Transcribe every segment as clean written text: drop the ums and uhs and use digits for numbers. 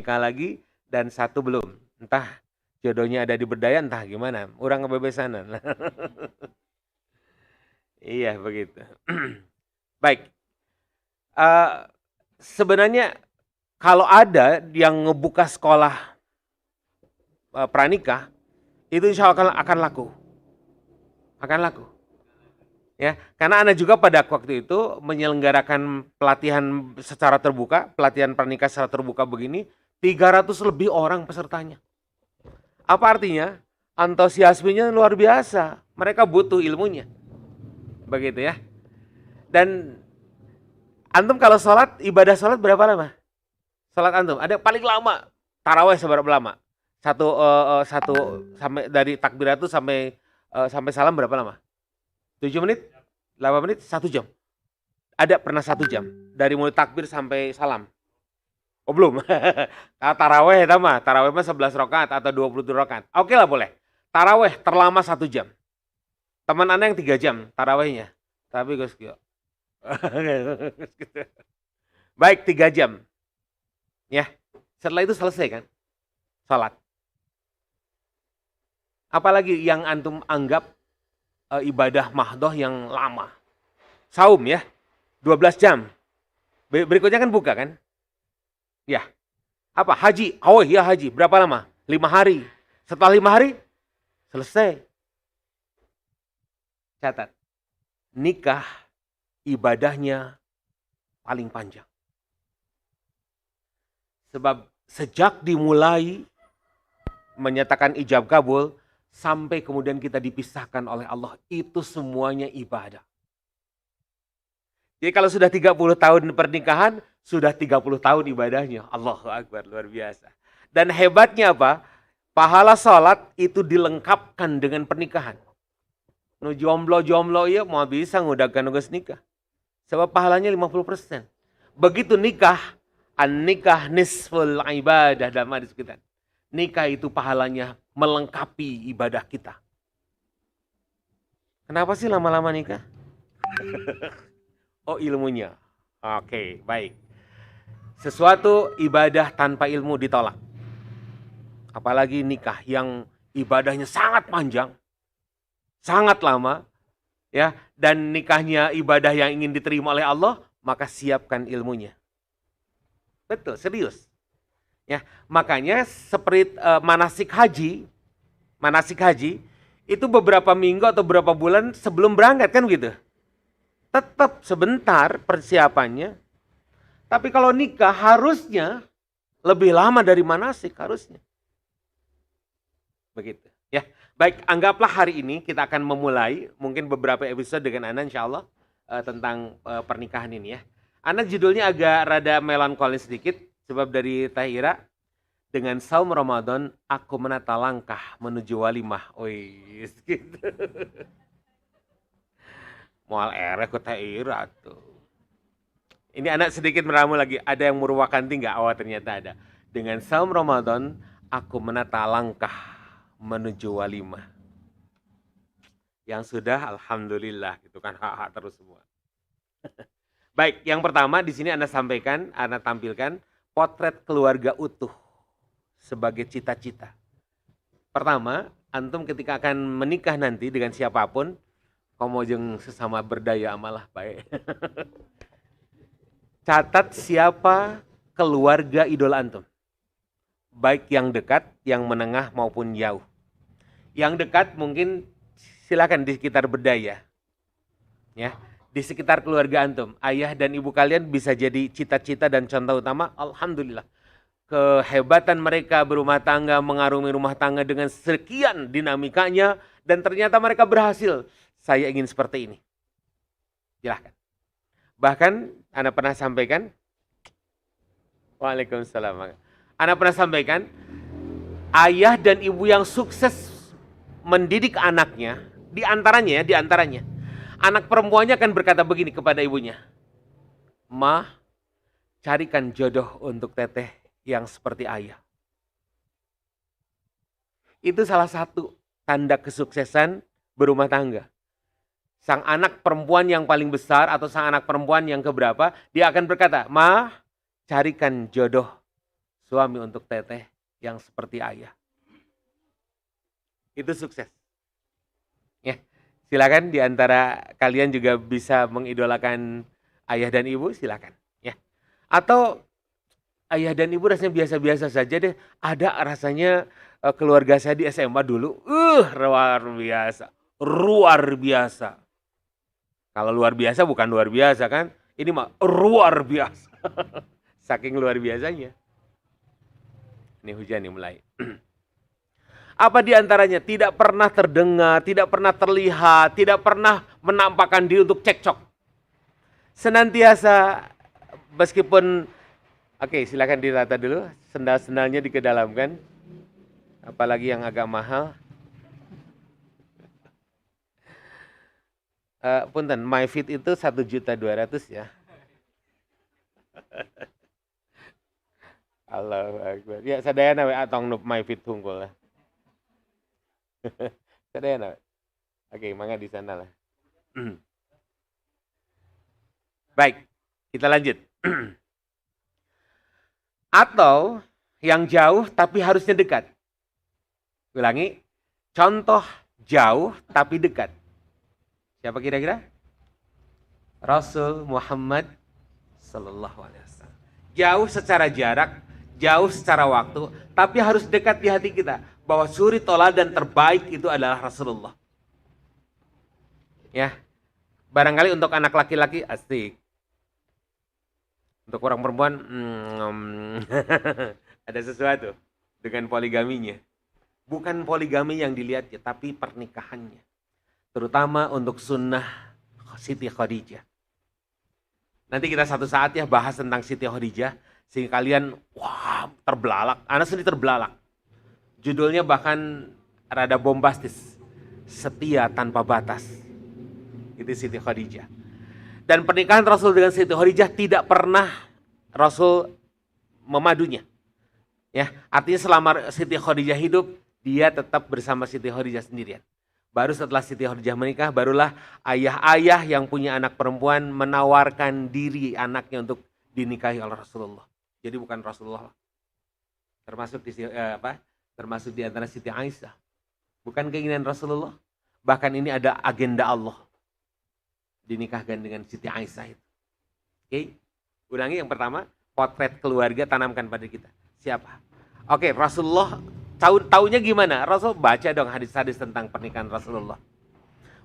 nikah lagi dan satu belum. Entah jodohnya ada di berdaya, entah gimana. Orang kebebasan. Iya begitu. Baik. Sebenarnya kalau ada yang ngebuka sekolah pranikah, itu insya Allah akan laku. Akan laku. Ya, karena Anda juga pada waktu itu menyelenggarakan pelatihan secara terbuka, pelatihan pranikah secara terbuka begini, 300 lebih orang pesertanya. Apa artinya? Antusiasmenya luar biasa. Mereka butuh ilmunya. Begitu ya. Dan antum kalau sholat, ibadah sholat berapa lama? Sholat antum, ada paling lama, taraweh seberapa lama? Satu sampai dari takbiratul sampai salam berapa lama? 7 menit? 8 menit? 1 jam? Ada pernah 1 jam? Dari mulai takbir sampai salam? Oh belum? Taraweh mah 11 rakaat atau 27 rakaat. Oke lah boleh. Taraweh terlama 1 jam. Teman Anda yang 3 jam tarawehnya. Tapi Gus Gio. Baik 3 jam. Ya. Setelah itu selesai kan? Salat. Apalagi yang antum anggap ibadah mahdoh yang lama. Saum ya, 12 jam. Berikutnya kan buka kan? Ya. Apa? Haji. Oh iya haji. Berapa lama? 5 hari. Setelah 5 hari, selesai. Catat. Nikah ibadahnya paling panjang. Sebab sejak dimulai menyatakan ijab kabul, sampai kemudian kita dipisahkan oleh Allah, itu semuanya ibadah. Jadi kalau sudah 30 tahun pernikahan, sudah 30 tahun ibadahnya. Allahu Akbar, luar biasa. Dan hebatnya apa? Pahala sholat itu dilengkapkan dengan pernikahan. Nu jomblo ya mau bisa ngudahkan nugas nikah. Sebab pahalanya 50%. Begitu nikah, an-nikah nisful ibadah dalam hadis kita. Nikah itu pahalanya melengkapi ibadah kita. Kenapa sih lama-lama nikah? Oh ilmunya. Oke, baik. Sesuatu ibadah tanpa ilmu ditolak. Apalagi nikah yang ibadahnya sangat panjang, sangat lama, ya, dan nikahnya ibadah yang ingin diterima oleh Allah, maka siapkan ilmunya. Betul, serius. Ya, makanya seperti manasik haji itu beberapa minggu atau beberapa bulan sebelum berangkat kan gitu. Tetap sebentar persiapannya. Tapi kalau nikah harusnya lebih lama dari manasik harusnya. Begitu, ya. Baik, anggaplah hari ini kita akan memulai mungkin beberapa episode dengan Anda insyaallah tentang pernikahan ini ya. Anda judulnya agak rada melankolis sedikit. Sebab dari Teh Ira, dengan saum Ramadan, aku menata langkah menuju walimah. Wih, gitu. Mual erek ke Teh Ira tuh. Ini anak sedikit meramu lagi, ada yang murwakanti nggak? Oh ternyata ada. Dengan saum Ramadan, aku menata langkah menuju walimah. Yang sudah, alhamdulillah, gitu kan, hak-hak terus semua. Baik, yang pertama di sini Anda sampaikan, Anda tampilkan, potret keluarga utuh sebagai cita-cita. Pertama, antum ketika akan menikah nanti dengan siapapun, komo jeung sesama berdaya amalah baik. Catat siapa keluarga idola antum. Baik yang dekat, yang menengah maupun jauh. Yang dekat mungkin silakan di sekitar berdaya. Ya. Di sekitar keluarga antum, ayah dan ibu kalian bisa jadi cita-cita dan contoh utama, alhamdulillah. Kehebatan mereka berumah tangga, mengarungi rumah tangga dengan sekian dinamikanya, dan ternyata mereka berhasil. Saya ingin seperti ini. Silahkan. Bahkan, Anda pernah sampaikan, waalaikumsalam. Anda pernah sampaikan, ayah dan ibu yang sukses mendidik anaknya, di antaranya, anak perempuannya akan berkata begini kepada ibunya. Ma, carikan jodoh untuk teteh yang seperti ayah. Itu salah satu tanda kesuksesan berumah tangga. Sang anak perempuan yang paling besar atau sang anak perempuan yang keberapa, dia akan berkata, Ma, carikan jodoh suami untuk teteh yang seperti ayah. Itu sukses. Ya, silakan di antara kalian juga bisa mengidolakan ayah dan ibu, silakan. Ya, atau ayah dan ibu rasanya biasa-biasa saja deh. Ada rasanya keluarga saya di SMA dulu, luar biasa, luar biasa. Kalau luar biasa bukan luar biasa kan, ini mah luar biasa. Saking luar biasanya. Ini hujan nih mulai. Apa di antaranya? Tidak pernah terdengar, tidak pernah terlihat, tidak pernah menampakkan diri untuk cekcok. Senantiasa meskipun, oke, silakan ditata dulu, sendal-sendalnya dikedalamkan. Apalagi yang agak mahal. Punten, MyFit itu 1.200.000 ya. Allahu Akbar. Ya sadayana we atong nup MyFit hungkul lah. Sadayana. Oke, mangga di sana lah. Baik, kita lanjut. Atau yang jauh tapi harusnya dekat. Ulangi, contoh jauh tapi dekat. Siapa kira-kira? Rasul Muhammad Sallallahu Alaihi Wasallam. Jauh secara jarak, jauh secara waktu, tapi harus dekat di hati kita. Bahwa suri toladan terbaik itu adalah Rasulullah. Ya, barangkali untuk anak laki-laki asik. Untuk orang perempuan, ada sesuatu dengan poligaminya. Bukan poligami yang dilihat ya, tapi pernikahannya. Terutama untuk sunnah Siti Khadijah. Nanti kita satu saat ya bahas tentang Siti Khadijah. Sehingga kalian, wah terbelalak. Anak sendiri terbelalak. Judulnya bahkan rada bombastis. Setia tanpa batas. Itu Siti Khadijah. Dan pernikahan Rasul dengan Siti Khadijah tidak pernah Rasul memadunya. Ya, artinya selama Siti Khadijah hidup, dia tetap bersama Siti Khadijah sendirian. Baru setelah Siti Khadijah menikah, barulah ayah-ayah yang punya anak perempuan menawarkan diri anaknya untuk dinikahi oleh Rasulullah. Jadi bukan Rasulullah. Termasuk di antara Siti Aisyah. Bukan keinginan Rasulullah. Bahkan ini ada agenda Allah. Dinikahkan dengan Siti Aisyah itu. Oke, ulangi yang pertama, potret keluarga tanamkan pada kita. Siapa? Oke, Rasulullah taunya gimana? Rasul baca dong hadis-hadis tentang pernikahan Rasulullah.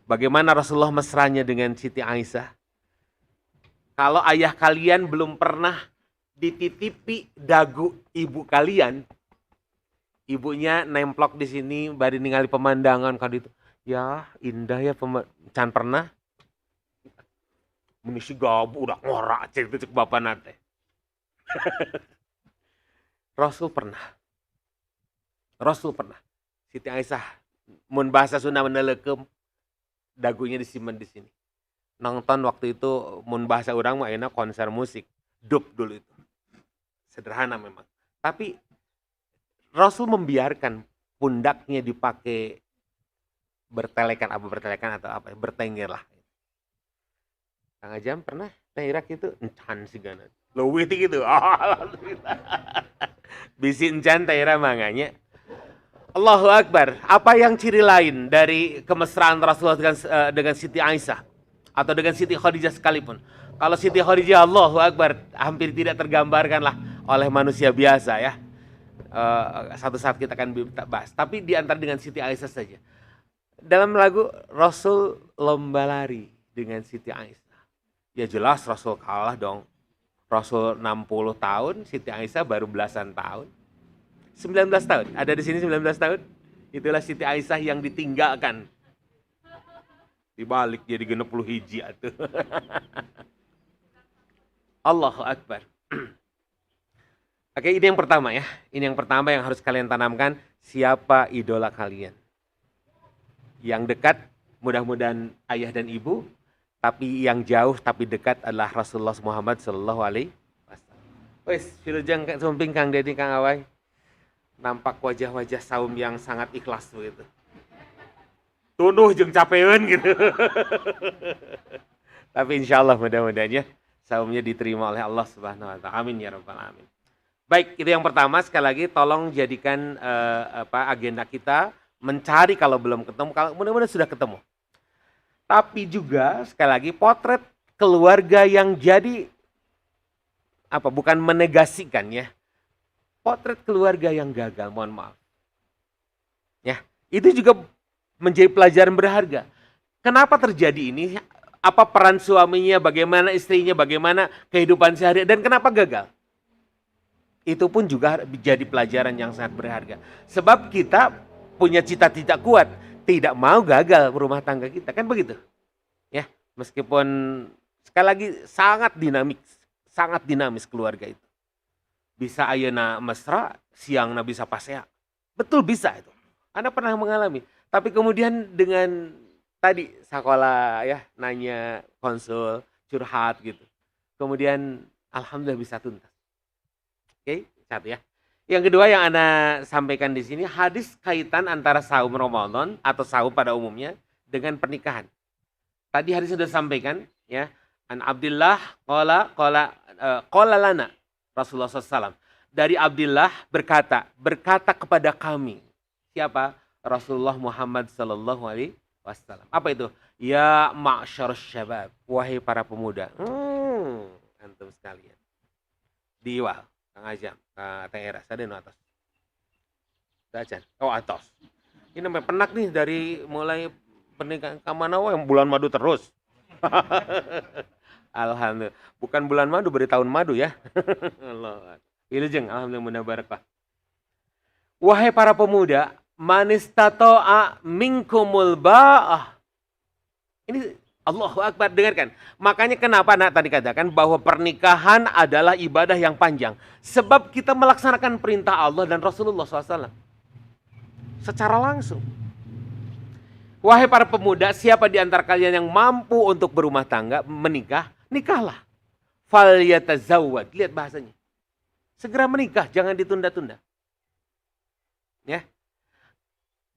Bagaimana Rasulullah mesranya dengan Siti Aisyah. Kalau ayah kalian belum pernah dititipi dagu ibu kalian, ibunya nemplok di sini, bari ningali pemandangan kan itu. Ya, indah ya can pernah. Munisi gabu udah ngorak cek bapak nate. Rasul pernah. Siti Aisyah mun bahasa Sunda menelekem dagunya disimpan di sini. Nonton waktu itu mun bahasa orang mah enak konser musik, dub dulu itu. Sederhana memang. Tapi Rasul membiarkan pundaknya dipakai bertelekan atau apa, bertengger lah. Kang Ajam pernah Irak itu encan sigana. Leuwih ti gitu. Bisi encan Irak manganya. Allahu Akbar. Apa yang ciri lain dari kemesraan Rasulullah dengan Siti Aisyah atau dengan Siti Khadijah sekalipun? Kalau Siti Khadijah, Allahu Akbar, hampir tidak tergambarkan lah oleh manusia biasa ya. Satu saat kita akan bahas. Tapi di antara dengan Siti Aisyah saja. Dalam lagu Rasul lomba lari dengan Siti Aisyah. Ya jelas Rasul kalah dong. Rasul 60 tahun, Siti Aisyah baru belasan tahun. 19 tahun. Ada di sini 19 tahun. Itulah Siti Aisyah yang ditinggalkan. Dibalik jadi 60 hiji atuh. Allahu Akbar. Oke, ini yang pertama ya. Ini yang pertama yang harus kalian tanamkan. Siapa idola kalian? Yang dekat mudah-mudahan ayah dan ibu. Tapi yang jauh tapi dekat adalah Rasulullah Muhammad Sallallahu Alaihi Wasallam. Wes, filujang sumping Kang Dedi Kang Awai. Nampak wajah-wajah saum yang sangat ikhlas begitu. Tunduh jeung capeun gitu. Tapi insya Allah mudah-mudahan ya saumnya diterima oleh Allah Subhanahu Wa Taala. Amin ya rabbal alamin. Baik, itu yang pertama. Sekali lagi tolong jadikan agenda kita mencari kalau belum ketemu, kalau mudah-mudahan sudah ketemu. Tapi juga sekali lagi potret keluarga yang jadi bukan menegasikan ya. Potret keluarga yang gagal, mohon maaf. Ya, itu juga menjadi pelajaran berharga. Kenapa terjadi ini? Apa peran suaminya, bagaimana istrinya, bagaimana kehidupan sehari, dan kenapa gagal? Itu pun juga menjadi pelajaran yang sangat berharga. Sebab kita punya cita-cita kuat, tidak mau gagal rumah tangga kita, kan begitu? Ya, meskipun sekali lagi sangat dinamis keluarga itu. Bisa ayeuna mesra, siangna bisa pasea. Betul bisa itu. Anda pernah mengalami. Tapi kemudian dengan tadi sekolah ya, nanya, konsul, curhat gitu. Kemudian alhamdulillah bisa tuntas. Oke, satu ya. Yang kedua yang Anda sampaikan di sini, hadis kaitan antara saum Ramadan atau saum pada umumnya dengan pernikahan. Tadi hadis sudah sampaikan ya. An Abdillah qala lana Rasulullah SAW. Dari Abdillah berkata kepada kami. Siapa? Rasulullah Muhammad sallallahu alaihi wasallam. Apa itu? Ya ma'syarus syabab, wahai para pemuda. Antum sekalian. Diwal, Kang Ajam, Teh Eras, ada no atas. Dacan. Oh, atas. Ini namanya penak nih dari mulai pernikahan kamanawa yang bulan madu terus. Alhamdulillah. Bukan bulan madu, beri tahun madu ya. Allah. Ilujeng, alhamdulillah mudah barakah. Wahai para pemuda, manistato'a minkumul ba'ah. Ini Allahu Akbar, dengarkan. Makanya kenapa anak tadi katakan bahwa pernikahan adalah ibadah yang panjang. Sebab kita melaksanakan perintah Allah dan Rasulullah SAW. Secara langsung. Wahai para pemuda, siapa di antara kalian yang mampu untuk berumah tangga, menikah, nikahlah. Falyatazawwad. Lihat bahasanya. Segera menikah, jangan ditunda-tunda. Ya.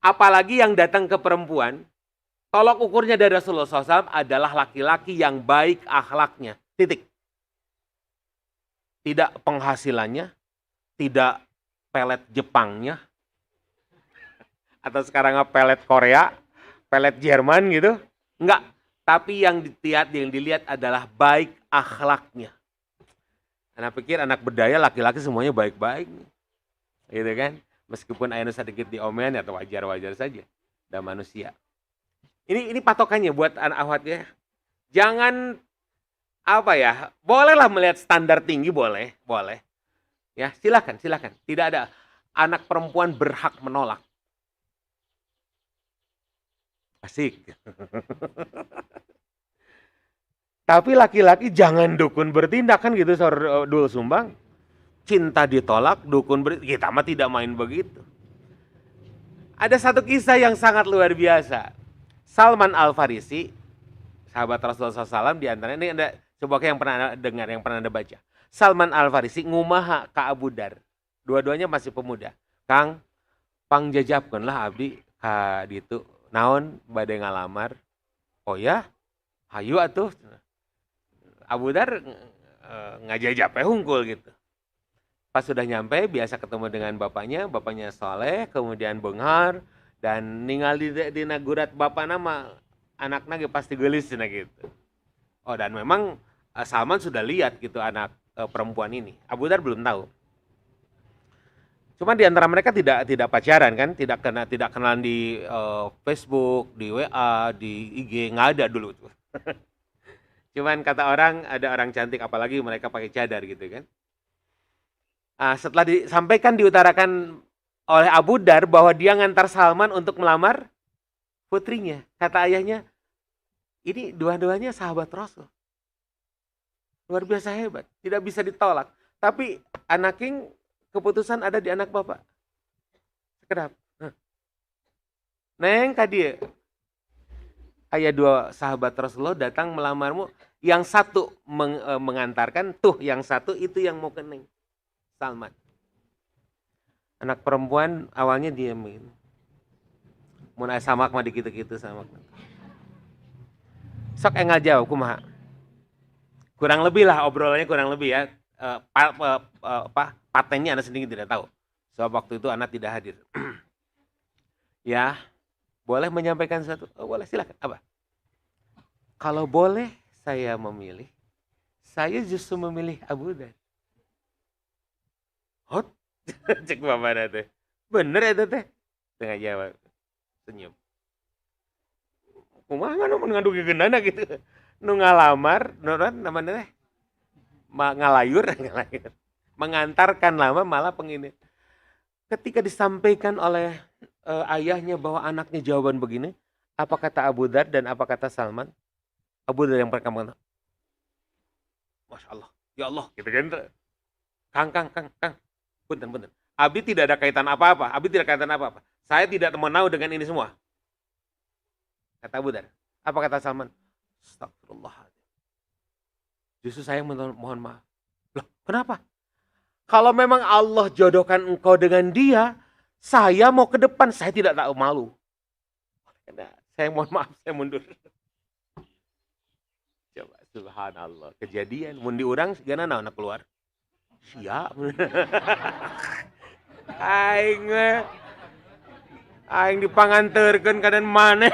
Apalagi yang datang ke perempuan, tolok ukurnya dari Rasulullah SAW adalah laki-laki yang baik akhlaknya. Titik. Tidak penghasilannya, tidak pelet Jepangnya, atau sekarang pelet Korea, pelet Jerman gitu. Enggak. Tapi yang dilihat adalah baik akhlaknya. Anak pikir anak berdaya laki-laki semuanya baik-baik. Gitu kan. Meskipun ayahnya sedikit diomelin atau wajar-wajar saja. Dan manusia. Ini patokannya buat anak awat ya. Jangan bolehlah melihat standar tinggi, boleh. Ya, silakan. Tidak ada anak perempuan berhak menolak. Asik. Tapi laki-laki jangan dukun bertindak kan gitu, Saudara Dul Sumbang. Cinta ditolak, dukun bertindak. Kita mah tidak main begitu. Ada satu kisah yang sangat luar biasa. Salman Al-Farisi, sahabat Rasulullah SAW, di antaranya ini ada sebuah yang pernah Anda dengar, yang pernah Anda baca. Salman Al-Farisi ngumaha ka Abu Dar. Dua-duanya masih pemuda. Kang, pangjajabkeunlah abdi ka ditu. Naon bade ngalamar. Oh ya? Hayu atuh. Abu Dar ngajajab hungkul gitu. Pas sudah nyampe, biasa ketemu dengan bapaknya soleh, kemudian benghar, dan ninggal di nagurat bapak nama, anaknya pasti gelis gitu. Oh, dan memang Salman sudah lihat gitu anak perempuan ini. Abu Dar belum tahu. Cuma di antara mereka tidak pacaran kan, tidak kenalan di Facebook, di WA, di IG, nggak ada dulu tuh. Cuman kata orang, ada orang cantik, apalagi mereka pakai cadar gitu kan. Setelah disampaikan, diutarakan oleh Abu Dar bahwa dia ngantar Salman untuk melamar putrinya. Kata ayahnya, ini dua-duanya sahabat Rasul. Luar biasa hebat, tidak bisa ditolak. Tapi anak king, keputusan ada di anak bapak. Sekedap. Neng kadia. Ayah dua sahabat Rasulullah datang melamarmu. Yang satu mengantarkan, yang satu itu yang mau ke Neng. Salman. Anak perempuan awalnya diamin. Mun aya samak mah dikitu-kitu samak. Sok enggak jawab kumaha. Kurang lebih lah obrolannya, kurang lebih ya. patennya Anda sendiri tidak tahu. Sebab waktu itu Anda tidak hadir. Ya, boleh menyampaikan satu? Oh, boleh, silakan. Apa? Kalau boleh saya memilih, saya justru memilih Abu Dhar. Hot? Cek bapak teh. Bener ya teh? Tengah jawab. Senyum. Kumaha nu ngandung gendana gitu. Nu ngalamar, namanya teh ngalayur, mengantarkan lama malah pengini. Ketika disampaikan oleh ayahnya bahwa anaknya jawaban begini, apa kata Abu Dhar dan apa kata Salman? Abu Dhar yang pertama, Masya Allah, ya Allah, gitu kan. Kang. Punten. Abi tidak ada kaitan apa-apa. Saya tidak menau dengan ini semua. Kata Abu Dhar. Apa kata Salman? Astagfirullah. Justru saya mohon maaf. Loh, kenapa? Kalau memang Allah jodohkan engkau dengan dia, saya mau ke depan, saya tidak tahu malu. Saya mohon maaf, saya mundur. Coba, subhanallah. Kejadian, mun diurang, gana anak keluar. Siap. Aing dipanganterkeun kadan maneh.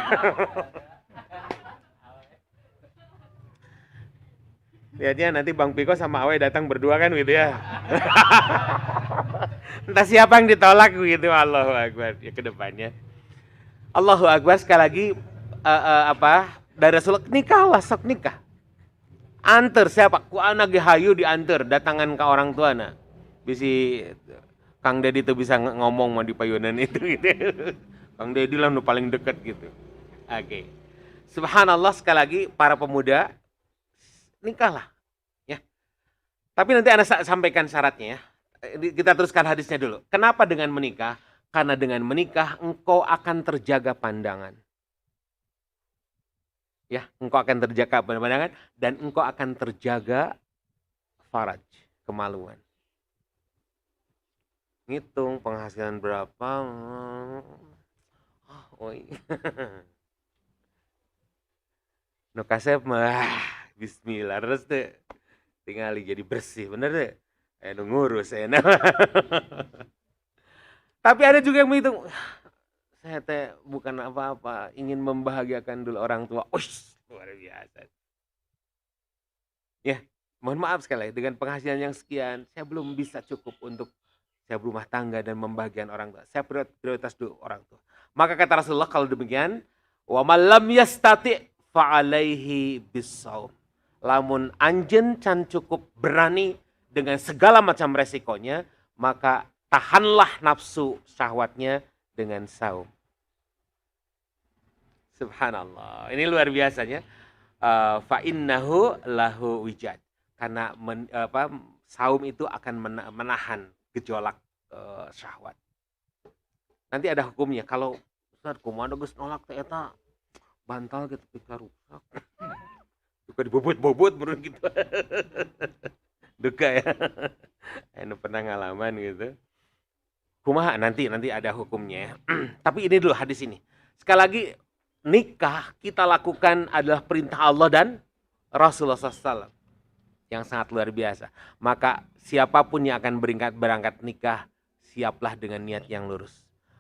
Lihatnya nanti Bang Piko sama Awe datang berdua kan gitu ya. Entah siapa yang ditolak gitu. Allahu Akbar ya ke depannya. Allahu Akbar sekali lagi dari Rasulullah nikahlah sok nikah. Anter siapa? Ku anak hayu dianter datangan ke orang tuana. Bisi Kang Dedi tuh bisa ngomong mah di payunan itu gitu. Kang Dedi lah nu paling deket gitu. Oke. Subhanallah sekali lagi para pemuda nikahlah ya. Tapi nanti Anda sampaikan syaratnya ya. Kita teruskan hadisnya dulu. Kenapa dengan menikah? Karena dengan menikah engkau akan terjaga pandangan. Ya, engkau akan terjaga pandangan dan engkau akan terjaga faraj, kemaluan. Ngitung penghasilan berapa. Nu kasep mah bismillah terus teh tinggal jadi bersih bener deh. Nu ngurus enak. Tapi ada juga yang menghitung saya teh bukan apa-apa, ingin membahagiakan dulu orang tua. Luar biasa. Ya, mohon maaf sekali dengan penghasilan yang sekian, saya belum bisa cukup untuk saya berumah tangga dan membahagiakan orang tua. Saya prioritas dulu orang tua. Maka kata Rasulullah kalau demikian, wa malam yastati fa'alaihi bisawm. Lamun anjen can cukup berani dengan segala macam resikonya, maka tahanlah nafsu syahwatnya dengan saum. Subhanallah. Ini luar biasanya. Fa innahu lahu wijad. Karena saum itu akan menahan gejolak syahwat. Nanti ada hukumnya. Kalau Ustaz kumaha geus nolak teh eta bantal gitu pika rusak. Suka dibobot-bobot menurut gitu. Duka ya. Anu pernah ngalaman gitu. Kumaha nanti ada hukumnya ya. Tapi ini dulu hadis ini. Sekali lagi nikah kita lakukan adalah perintah Allah dan Rasulullah SAW yang sangat luar biasa. Maka siapapun yang akan berangkat nikah, siaplah dengan niat yang lurus.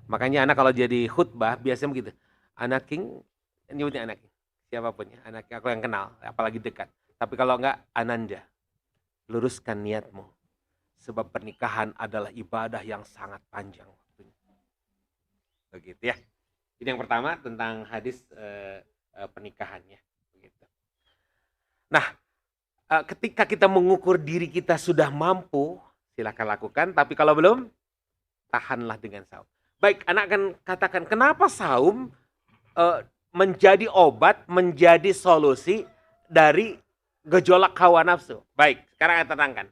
Makanya anak kalau jadi khutbah biasanya begitu. Anak king, nyebutnya anak king. Siapapun ya, anak aku yang kenal, apalagi dekat. Tapi kalau enggak, ananda, luruskan niatmu. Sebab pernikahan adalah ibadah yang sangat panjang waktunya. Begitu ya. Ini yang pertama tentang hadis pernikahannya. Begitu. Nah, ketika kita mengukur diri kita sudah mampu, silakan lakukan. Tapi kalau belum, tahanlah dengan saum. Baik, anak akan katakan kenapa saum menjadi obat, menjadi solusi dari gejolak hawa nafsu. Baik, sekarang saya terangkan.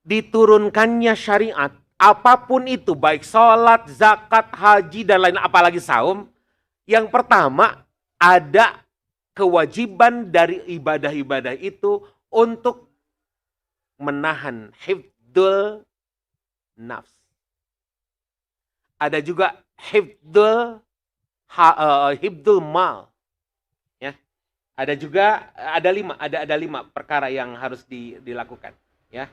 Diturunkannya syariat, apapun itu, baik sholat, zakat, haji, dan lain apalagi saum. Yang pertama, ada kewajiban dari ibadah-ibadah itu untuk menahan hifdzul nafs. Ada juga hifdzul mal. Ya. Ada juga ada lima perkara yang harus dilakukan, ya.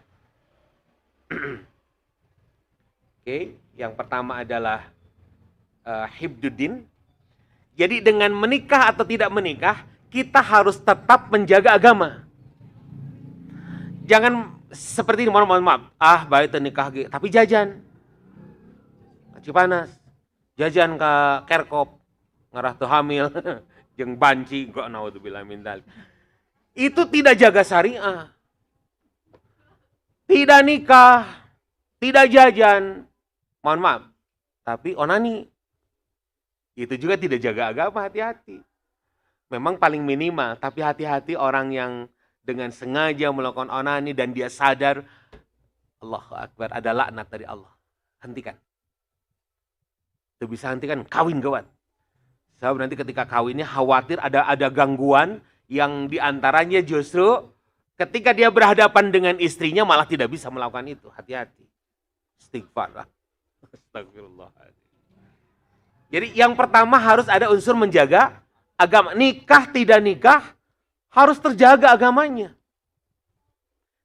Oke, yang pertama adalah hibduddin. Jadi dengan menikah atau tidak menikah, kita harus tetap menjaga agama. Jangan seperti ini, mohon maaf. Baik nikah tapi jajan. Cipanas. Jajan ke Kerkop. Ngarah tuh hamil. Jeung banci kok naudzubillah min dzalik. Itu tidak jaga syariah. Tidak nikah, tidak jajan. Mohon maaf. Tapi onani. Itu juga tidak jaga agama, hati-hati. Memang paling minimal, tapi hati-hati orang yang dengan sengaja melakukan onani dan dia sadar, Allahu Akbar, ada laknat dari Allah. Hentikan. Itu bisa hentikan, kawin gawat. Sebab nanti ketika kawinnya khawatir ada gangguan yang diantaranya justru ketika dia berhadapan dengan istrinya malah tidak bisa melakukan itu. Hati-hati. Istighfar. Astagfirullahaladzim. Jadi yang pertama harus ada unsur menjaga agama. Nikah tidak nikah harus terjaga agamanya.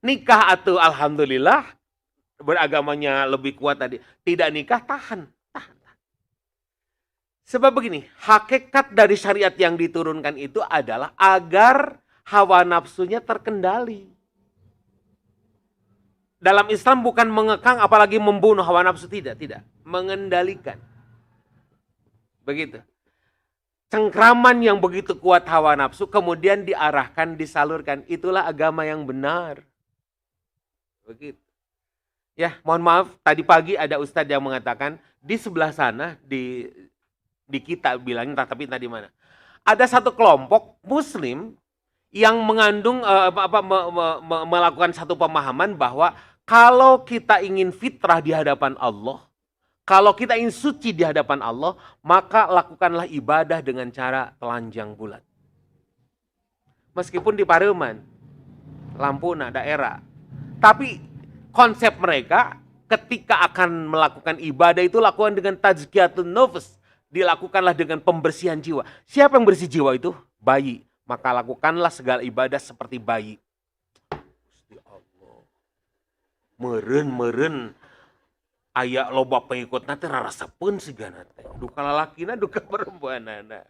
Nikah atau alhamdulillah beragamanya lebih kuat tadi. Tidak nikah tahan. Sebab begini, hakikat dari syariat yang diturunkan itu adalah agar hawa nafsunya terkendali. Dalam Islam bukan mengekang apalagi membunuh hawa nafsu, tidak. Mengendalikan. Begitu. Cengkraman yang begitu kuat hawa nafsu kemudian diarahkan, disalurkan. Itulah agama yang benar. Begitu. Ya, mohon maaf, tadi pagi ada ustadz yang mengatakan di sebelah sana, di kita bilangnya, tapi tadi mana? Ada satu kelompok muslim yang mengandung melakukan satu pemahaman bahwa kalau kita ingin fitrah di hadapan Allah, kalau kita ingin suci di hadapan Allah, maka lakukanlah ibadah dengan cara telanjang bulat. Meskipun di Pareuman, Lampuna, daerah. Tapi konsep mereka ketika akan melakukan ibadah itu lakukan dengan tazkiyatun nufus. Dilakukanlah dengan pembersihan jiwa. Siapa yang bersih jiwa itu? Bayi. Maka lakukanlah segala ibadah seperti bayi. Gusti Allah. Meureun aya loba pengikutna teh rarasapeun sigana teh. Duka lalakina, duka perempuanana.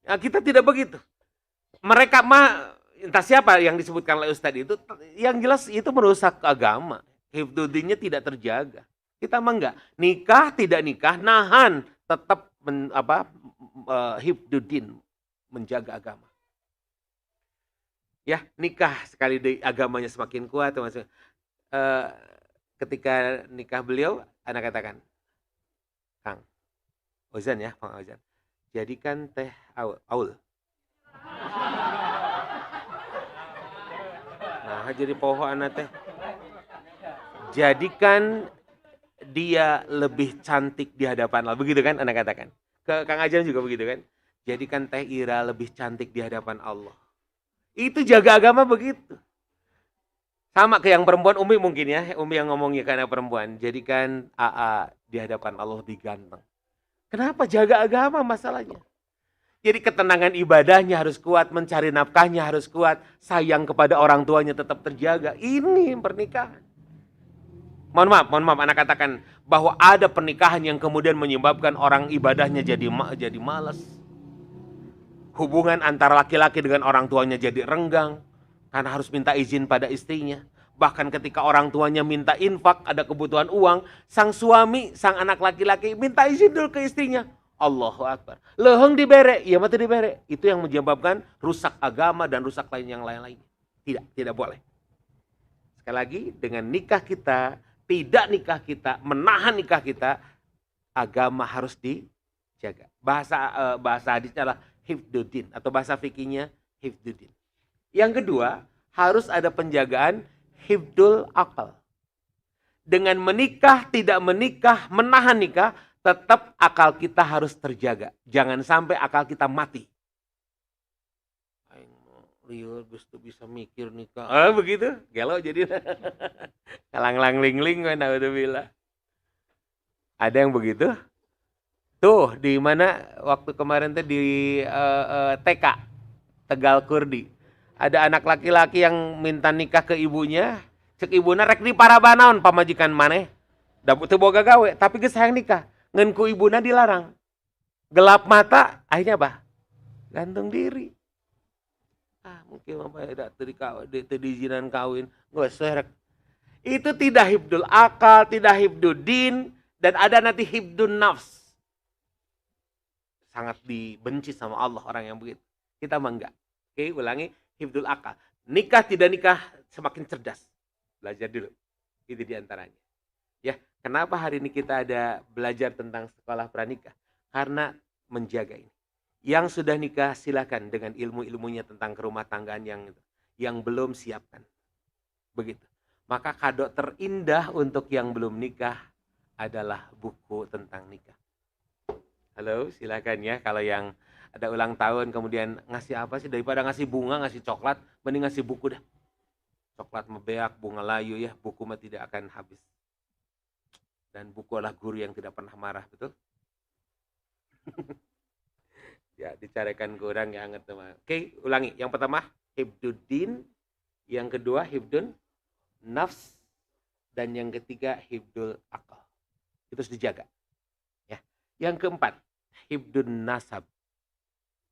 Nah, kita tidak begitu. Mereka mah entah siapa yang disebutkan oleh Ustadz itu, yang jelas itu merusak agama. Hifdzuddinnya tidak terjaga. Kita mah enggak. Nikah tidak nikah, nahan. Tetap hifdzuddin, menjaga agama. Ya, nikah sekali agamanya semakin kuat. Ketika nikah beliau, anak katakan, Kang Ozan ya, Kang Ozan, jadikan teh aul. Nah, jadi pohon anak teh. Jadikan dia lebih cantik di hadapan Allah. Begitu kan anak katakan. Ke Kang Ajan juga begitu kan. Jadikan Teh Ira lebih cantik di hadapan Allah. Itu jaga agama begitu. Sama ke yang perempuan, Umi mungkin ya. Umi yang ngomongnya karena perempuan. Jadikan AA di hadapan Allah lebih ganteng. Kenapa? Jaga agama masalahnya. Jadi ketenangan ibadahnya harus kuat. Mencari nafkahnya harus kuat. Sayang kepada orang tuanya tetap terjaga. Ini pernikahan. Mohon maaf, anak katakan bahwa ada pernikahan yang kemudian menyebabkan orang ibadahnya jadi malas. Hubungan antara laki-laki dengan orang tuanya jadi renggang karena harus minta izin pada istrinya. Bahkan ketika orang tuanya minta infak, ada kebutuhan uang, sang suami, sang anak laki-laki minta izin dulu ke istrinya. Allahu Akbar. Leheng dibere, iya mati dibere. Itu yang menyebabkan rusak agama dan rusak yang lain-lain. Tidak boleh. Sekali lagi, dengan nikah kita, tidak nikah kita, menahan nikah kita, agama harus dijaga. Bahasa hadisnya adalah hifdzuddin atau bahasa fikihnya hifdzuddin. Yang kedua, harus ada penjagaan hifdzul akal. Dengan menikah, tidak menikah, menahan nikah, tetap akal kita harus terjaga. Jangan sampai akal kita mati. Liur gustu bisa mikir nikah. Begitu? Gelo jadi. Kalang-lang ling-ling naudzubillah. Ada yang begitu? Tuh, di mana waktu kemarin tuh di TK Tegal Kurdi. Ada anak laki-laki yang minta nikah ke ibunya. Cek ibuna rek di parabanaon pamajikan maneh. Da teu boga gawe, tapi geus hayang nikah. Ngan ku ibuna dilarang. Gelap mata, akhirnya apa? Gantung diri. Mungkin mah da teu diizinan kawin, geus serek. Itu tidak hibdul akal, tidak hibdul din, dan ada nanti hibdun nafs. Sangat dibenci sama Allah orang yang begitu. Kita mah enggak. Oke, ulangi, hibdul akal. Nikah tidak nikah semakin cerdas. Belajar dulu. Itu diantaranya. Ya, kenapa hari ini kita ada belajar tentang sekolah pranikah? Karena menjaga ini. Yang sudah nikah silakan dengan ilmu-ilmunya tentang kerumah tanggaan yang belum siapkan. Begitu. Maka kado terindah untuk yang belum nikah adalah buku tentang nikah. Halo, silakan ya. Kalau yang ada ulang tahun kemudian ngasih apa sih, daripada ngasih bunga, ngasih coklat, mending ngasih buku dah. Coklat mebeak, bunga layu ya, buku mah tidak akan habis. Dan buku adalah guru yang tidak pernah marah, betul? Ya, dicarikan ke orang yang anget teman. Oke, ulangi. Yang pertama, hibduddin. Yang kedua, hibdun nafs. Dan yang ketiga, hibdul akal. Itu harus dijaga. Ya. Yang keempat, hibdun nasab.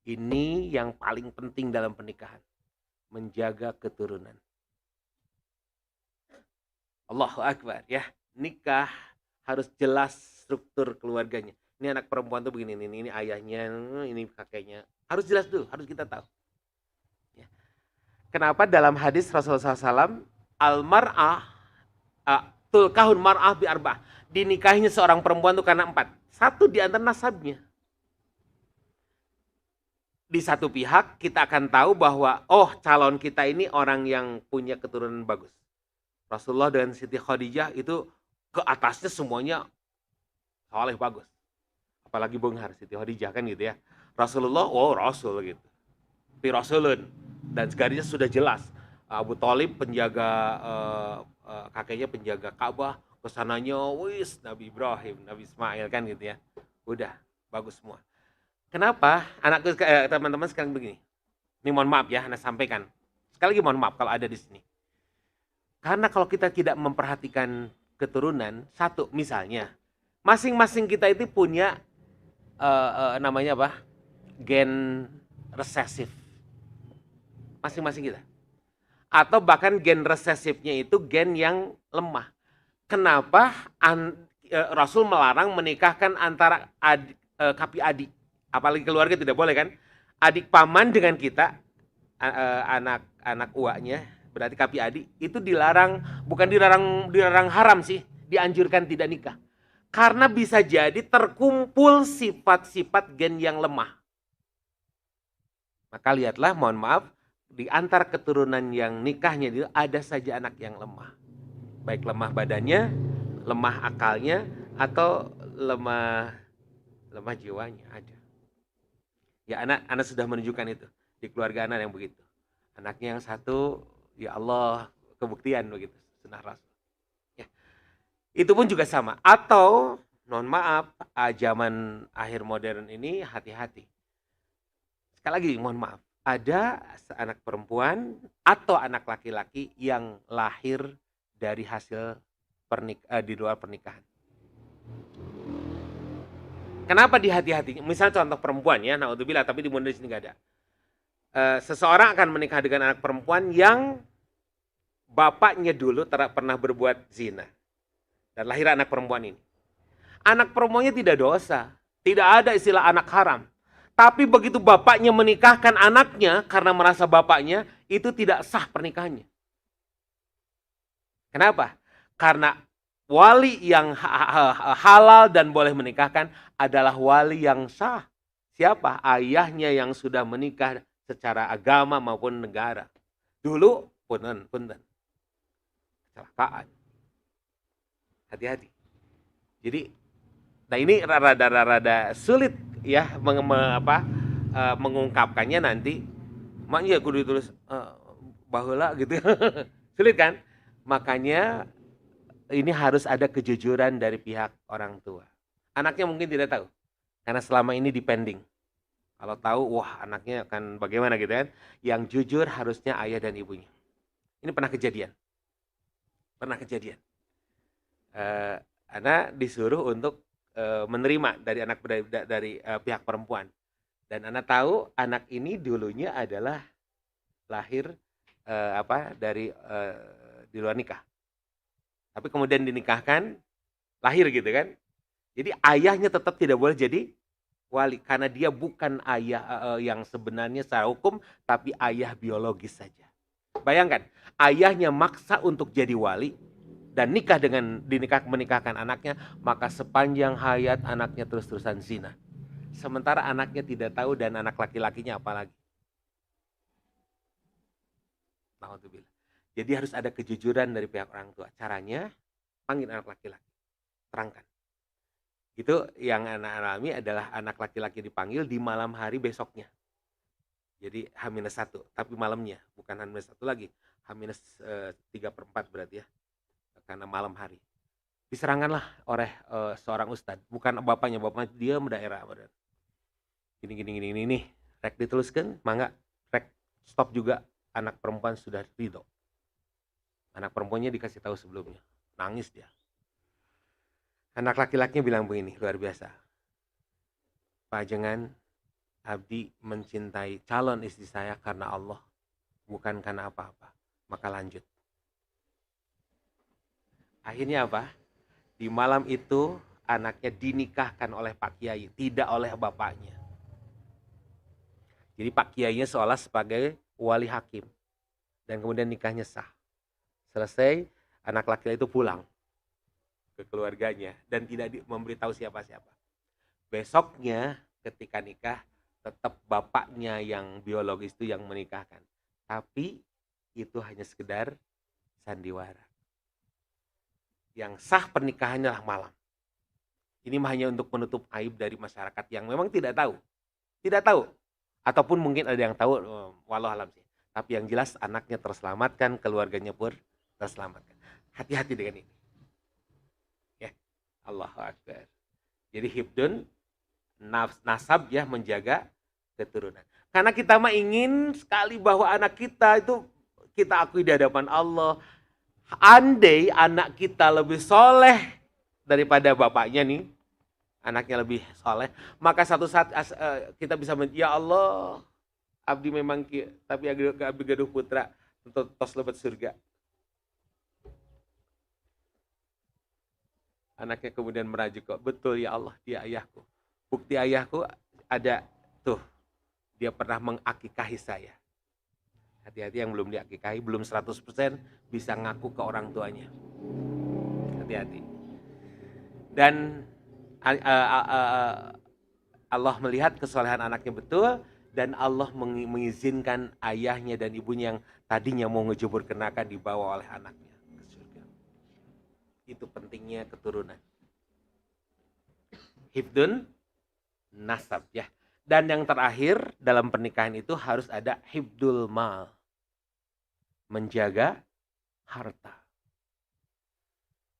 Ini yang paling penting dalam pernikahan. Menjaga keturunan. Allahu Akbar ya. Nikah harus jelas struktur keluarganya. Ini anak perempuan tuh begini, ini ayahnya, ini kakeknya. Harus jelas dulu, harus kita tahu. Ya. Kenapa dalam hadis Rasulullah SAW, al-mar'ah, tulkahun mar'ah bi arba'ah. Dinikahinya seorang perempuan itu karena 4. Satu di antara nasabnya. Di satu pihak kita akan tahu bahwa, calon kita ini orang yang punya keturunan bagus. Rasulullah dan Siti Khadijah itu ke atasnya semuanya soleh bagus. Apalagi benghar Siti Khadijah kan gitu ya. Rasulullah, Rasul gitu. Pi Rasulun. Dan segarinya sudah jelas. Abu Thalib penjaga, kakeknya penjaga Ka'bah. Kesananya, Nabi Ibrahim, Nabi Ismail kan gitu ya. Udah, bagus semua. Kenapa? Teman-teman sekarang begini. Ini mohon maaf ya, Anda sampaikan. Sekali lagi mohon maaf kalau ada di sini. Karena kalau kita tidak memperhatikan keturunan, satu misalnya, masing-masing kita itu punya namanya apa? Gen resesif. Masing-masing kita. Atau bahkan gen resesifnya itu gen yang lemah. Kenapa Rasul melarang menikahkan antara kapi adik? Apalagi keluarga tidak boleh kan? Adik paman dengan kita, anak uaknya, berarti kapi adik, itu dilarang, bukan dilarang haram sih, dianjurkan tidak nikah. Karena bisa jadi terkumpul sifat-sifat gen yang lemah. Maka lihatlah, mohon maaf, di antara keturunan yang nikahnya itu ada saja anak yang lemah. Baik lemah badannya, lemah akalnya, atau lemah jiwanya ada. Ya, anak sudah menunjukkan itu di keluarga anak yang begitu. Anaknya yang satu, ya Allah, kebuktian begitu, sunnah Rasul. Ya. Itu pun juga sama. Atau, mohon maaf, zaman akhir modern ini hati-hati. Sekali lagi, mohon maaf. Ada anak perempuan atau anak laki-laki yang lahir dari hasil di luar pernikahan. Kenapa dihati-hati? Misalnya contoh perempuan ya, naudzubillah, tapi di Indonesia nggak ada. Seseorang akan menikah dengan anak perempuan yang bapaknya dulu pernah berbuat zina. Dan lahir anak perempuan ini. Anak perempuannya tidak dosa. Tidak ada istilah anak haram. Tapi begitu bapaknya menikahkan anaknya karena merasa bapaknya, itu tidak sah pernikahannya. Kenapa? Karena wali yang halal dan boleh menikahkan adalah wali yang sah. Siapa? Ayahnya yang sudah menikah secara agama maupun negara. Dulu, punten. Kecelakaan. Hati-hati. Jadi, nah ini rada sulit ya mengungkapkannya nanti. Maknya kudu ditulis baheula gitu. Sulit kan? Makanya ini harus ada kejujuran dari pihak orang tua. Anaknya mungkin tidak tahu. Karena selama ini dipending. Kalau tahu, wah anaknya akan bagaimana gitu kan. Yang jujur harusnya ayah dan ibunya. Ini pernah kejadian. Ana disuruh untuk menerima dari pihak perempuan. Dan Ana tahu anak ini dulunya adalah lahir di luar nikah. Tapi kemudian dinikahkan, lahir gitu kan. Jadi ayahnya tetap tidak boleh jadi wali karena dia bukan ayah yang sebenarnya secara hukum, tapi ayah biologis saja. Bayangkan, ayahnya maksa untuk jadi wali dan menikahkan anaknya, maka sepanjang hayat anaknya terus-terusan zina. Sementara anaknya tidak tahu dan anak laki-lakinya apalagi. Alhamdulillah. Jadi harus ada kejujuran dari pihak orang tua. Caranya, panggil anak laki-laki. Terangkan. Itu yang anak alami adalah anak laki-laki dipanggil di malam hari besoknya. Jadi H-1, tapi malamnya. Bukan H-1 lagi. H-3/4 berarti ya. Karena malam hari. Diserangkanlah oleh seorang ustadz. Bukan bapaknya dia daerah. Gini nih. Rek dituliskan, mangga. Rek stop juga. Anak perempuan sudah ridho. Anak perempuannya dikasih tahu sebelumnya. Nangis dia. Anak laki-lakinya bilang begini, luar biasa. Pajengan, abdi mencintai calon istri saya karena Allah. Bukan karena apa-apa. Maka lanjut. Akhirnya apa? Di malam itu anaknya dinikahkan oleh Pak Kiai. Tidak oleh bapaknya. Jadi Pak Kiainya seolah sebagai wali hakim. Dan kemudian nikahnya sah. Selesai, anak laki-laki itu pulang ke keluarganya dan tidak memberitahu siapa-siapa. Besoknya ketika nikah, tetap bapaknya yang biologis itu yang menikahkan. Tapi itu hanya sekedar sandiwara. Yang sah pernikahannya lah malam. Ini hanya untuk menutup aib dari masyarakat yang memang tidak tahu. Tidak tahu. Ataupun mungkin ada yang tahu, walau alam sih. Tapi yang jelas anaknya terselamatkan, keluarganya pun terselamatkan. Hati-hati dengan ini. Ya, Allahu Akbar. Jadi hibdun nasab ya, menjaga keturunan. Karena kita mah ingin sekali bahwa anak kita itu kita akui di hadapan Allah. Andai anak kita lebih soleh daripada bapaknya nih, anaknya lebih soleh, maka satu saat kita bisa ya Allah, abdi memang tapi abdi gaduh putra untuk tos lebet surga. Anaknya kemudian merajuk kok, betul ya Allah, dia ayahku. Bukti ayahku ada tuh, dia pernah mengakikahi saya. Hati-hati yang belum diakikahi, belum 100% bisa ngaku ke orang tuanya. Hati-hati. Dan Allah melihat kesolehan anaknya betul, dan Allah mengizinkan ayahnya dan ibunya yang tadinya mau ngejubur kenakan dibawa oleh anaknya ke surga. Itu pentingnya keturunan. Hibdun nasab ya. Dan yang terakhir dalam pernikahan itu harus ada hibdul mal. Menjaga harta.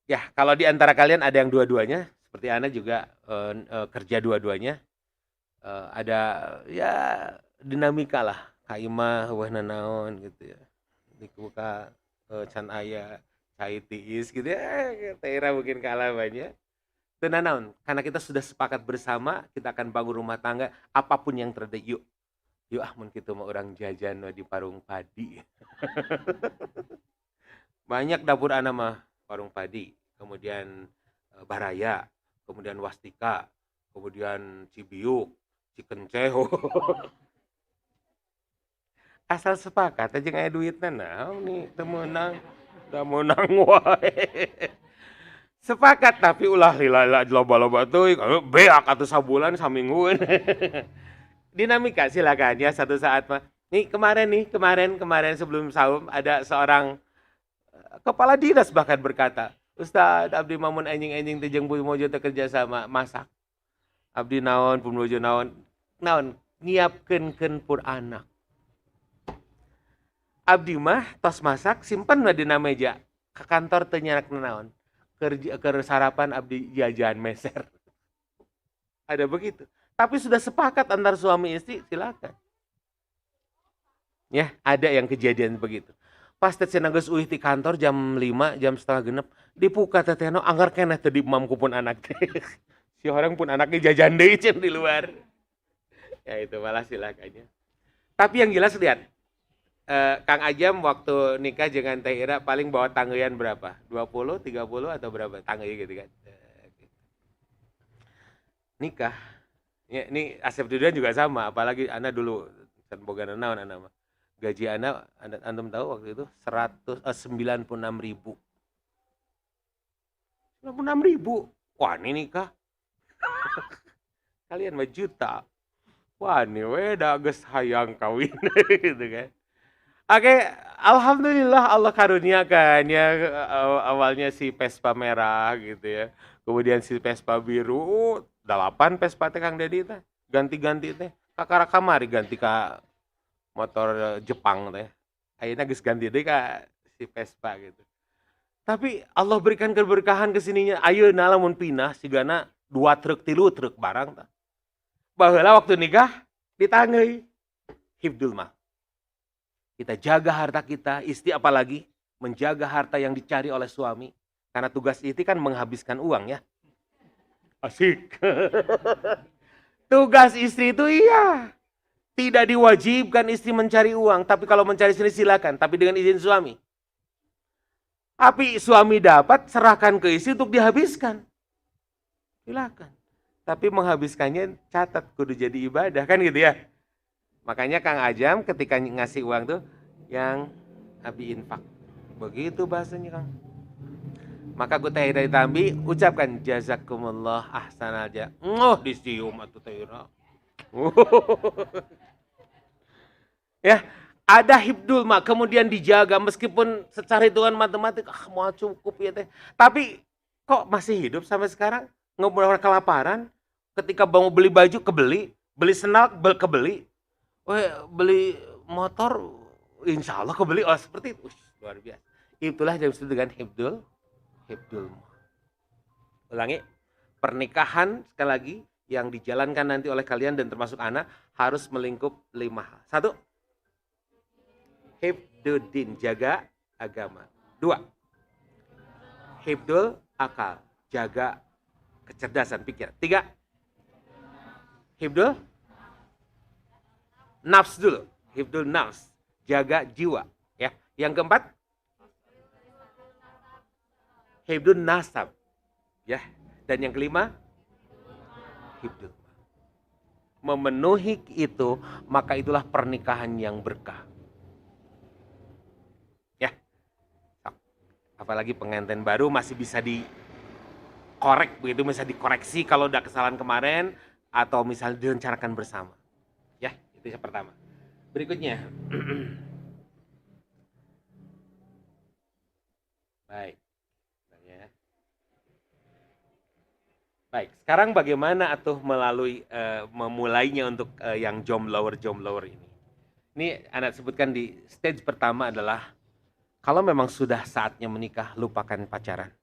Ya, kalau di antara kalian ada yang dua-duanya, seperti Ana juga kerja dua-duanya, ada ya dinamika lah, kaimah wah nanaon gitu ya, dibuka can aya cai tiis gitu ya, Tera mungkin kalah banyak. Itu nanaon, karena kita sudah sepakat bersama, kita akan bangun rumah tangga, apapun yang terjadi, yuk mun kitu mah orang jajan di parung padi. Banyak dapur Ana mah parung padi, kemudian Baraya, kemudian Wastika, kemudian Cibiuk, Cikenceho. Asal sepakat aja ngaya duitnya, nah nih temenang, udah menang wae. Sepakat tapi ulah lila loba-loba tuh, beak atau sabulan samingguan. Dinamika silakan ya satu saat mah. Nih kemarin sebelum saum ada seorang kepala dinas bahkan berkata, Ustad abdi mamun enjing-enjing teh jeung mojo teh kerja sama masak. Abdi naon pun mojo naon nyiapkeun pur anak. Abdi mah tos masak simpen mah dina meja. Ke kantor teh nyarak naon. Keur sarapan abdi jajan meser. Ada begitu. Tapi sudah sepakat antar suami istri, silakan. Ya, ada yang kejadian begitu. Pas teteh geus uih ti kantor jam 5, jam setengah genep, dibuka tetehna anggar keneh teh di mamku pun anak teh. Si orang pun anaknya jajan deui cenah di luar. Ya itu malah silakannya. Tapi yang jelas lihat, Kang Ajam waktu nikah dengan Teh Ira paling bawa tangeuyan berapa? 20, 30 atau berapa tangeuy gitu kan. Nikah. Ya, ini Asep Dudan juga sama, apalagi Ana dulu kan boga naon Ana mah. Gaji Ana antum tahu waktu itu 96.000. 96.000. Wah, ini nikah. Kalian mah juta. Wah, ini we da geus hayang kawin gitu kan. Oke, alhamdulillah Allah karuniakan ya awalnya si Vespa merah gitu ya. Kemudian si Vespa biru, 8 Vespa teh Kang Dedi teh. Ganti-ganti teh. Kakara kamari ganti ka motor Jepang teh. Ayeuna geus ganti deui ka si Vespa gitu. Tapi Allah berikan keberkahan ke sininya. Ayeuna lamun pindah sigana 2 truk 3 truk barang tah. Baheula waktu nikah ditangeuy hifdul mal. Kita jaga harta kita, istri apalagi menjaga harta yang dicari oleh suami. Karena tugas istri kan menghabiskan uang ya. Asik. Tugas istri itu iya. Tidak diwajibkan istri mencari uang. Tapi kalau mencari sendiri silakan. Tapi dengan izin suami. Tapi suami dapat, serahkan ke istri untuk dihabiskan. Silakan. Tapi menghabiskannya catat kudu jadi ibadah. Kan gitu ya. Makanya Kang Ajam ketika ngasih uang tuh yang abi infak. Begitu bahasanya Kang. Maka ku Teh Ira Tambi ucapkan jazakumullah ahsanal ja. Disium atuh Teh Ira. Ya, ada hibdul mak kemudian dijaga meskipun secara hitungan matematik mau cukup ya teh. Tapi kok masih hidup sampai sekarang? Ngobrol kelaparan, ketika mau beli baju kebeli, beli sendal kebeli. Beli motor insya Allah kebeli seperti itu. Luar biasa. Itulah yang disebut dengan hibdul. Ulangi, pernikahan sekali lagi yang dijalankan nanti oleh kalian dan termasuk anak harus melingkup 5 hal. 1, hibduddin, jaga agama. 2, hibdul akal, jaga kecerdasan pikir. 3, hibdul nafs dulu, hifdul nafs, jaga jiwa, ya. Yang keempat, hifdul nasab, ya. Dan yang kelima, hifdul. Memenuhi itu, maka itulah pernikahan yang berkah. Ya. Apalagi pengantin baru masih bisa dikorek begitu, bisa dikoreksi kalau udah kesalahan kemarin atau misalnya direncanakan bersama. Itu yang pertama. Berikutnya. Baik. Baik, sekarang bagaimana atuh memulainya untuk yang jomblower ini. Ini anak sebutkan di stage pertama adalah kalau memang sudah saatnya menikah, lupakan pacaran.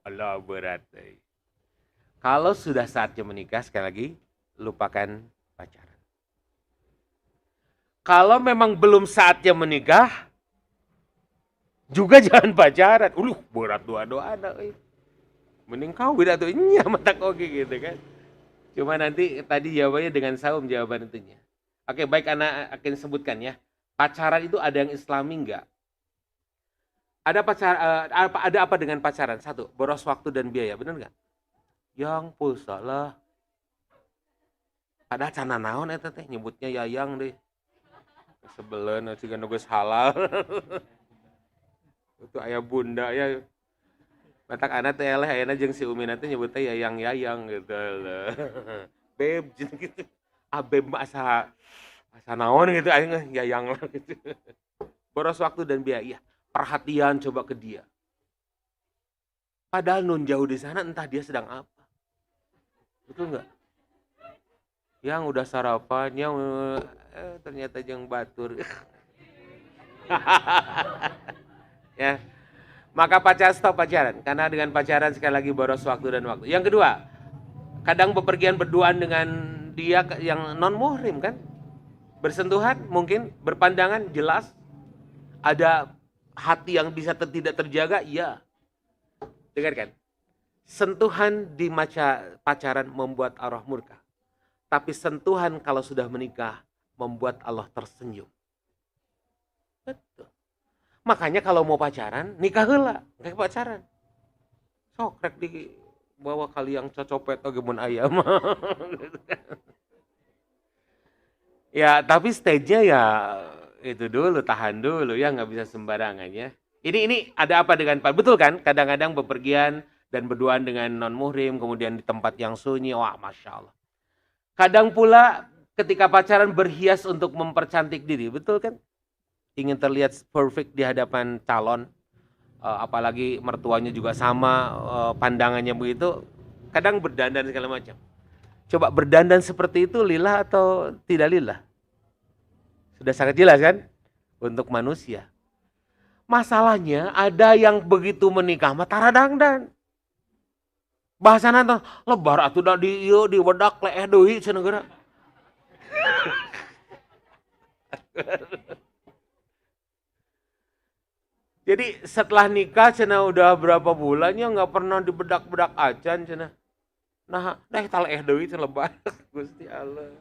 Allah berat. Kalau sudah saatnya menikah, sekali lagi, lupakan pacaran. Kalau memang belum saatnya menikah, juga jangan pacaran. Berat doa-doa anak. Mending kawin atau nya mata koki gitu kan. Cuma nanti tadi jawabannya dengan saum jawaban itunya. Oke, baik anak akan sebutkan ya. Pacaran itu ada yang islami enggak? Ada apa dengan pacaran? 1, boros waktu dan biaya, benar enggak? Yang pulsa lah. Ada cana naon eta teh nyebutnya yayang deh. Sebelen siga nu geus halal. Itu aya bunda ya. Matak anak teh eleh ayeuna jeung si Umina teh nyebutnya yayang-yayang gitu. Beb gitu. Beb mah asa naon gitu aing yayang lah gitu. Boros waktu dan biaya. Perhatian coba ke dia. Padahal nun jauh di sana entah dia sedang apa. Betul enggak? Yang udah sarapan, yang ternyata jeung batur. Ya. Maka stop pacaran. Karena dengan pacaran sekali lagi boros waktu dan waktu. Yang kedua, kadang bepergian berduaan dengan dia yang non muhrim kan. Bersentuhan mungkin, berpandangan jelas. Ada hati yang bisa tidak terjaga, iya. Dengarkan. Sentuhan di pacaran membuat Allah murka. Tapi sentuhan kalau sudah menikah membuat Allah tersenyum. Betul. Makanya kalau mau pacaran, nikah heula, kayak pacaran. Sok rek di bawa kali yang cocopet atau gemun ayam. Ya, tapi stage-nya ya itu dulu, tahan dulu ya, nggak bisa sembarangan ya. Ini ada apa dengan Pak? Betul kan? Kadang-kadang bepergian dan berduaan dengan non muhrim, kemudian di tempat yang sunyi, wah masya Allah. Kadang pula ketika pacaran berhias untuk mempercantik diri, betul kan? Ingin terlihat perfect di hadapan calon, apalagi mertuanya juga sama, pandangannya begitu, kadang berdandan segala macam. Coba berdandan seperti itu lillah atau tidak lillah? Sudah sangat jelas kan? Untuk manusia. Masalahnya ada yang begitu menikah mah taradangdan. Bahasana teh lebar atuh da di ieu di wedak leeh deui cenah geura. Jadi setelah nikah cenah udah berapa bulannya nggak pernah dibedak-bedak acan cenah. Nah, dah tah leeh deui cenah lebar. Gusti Allah.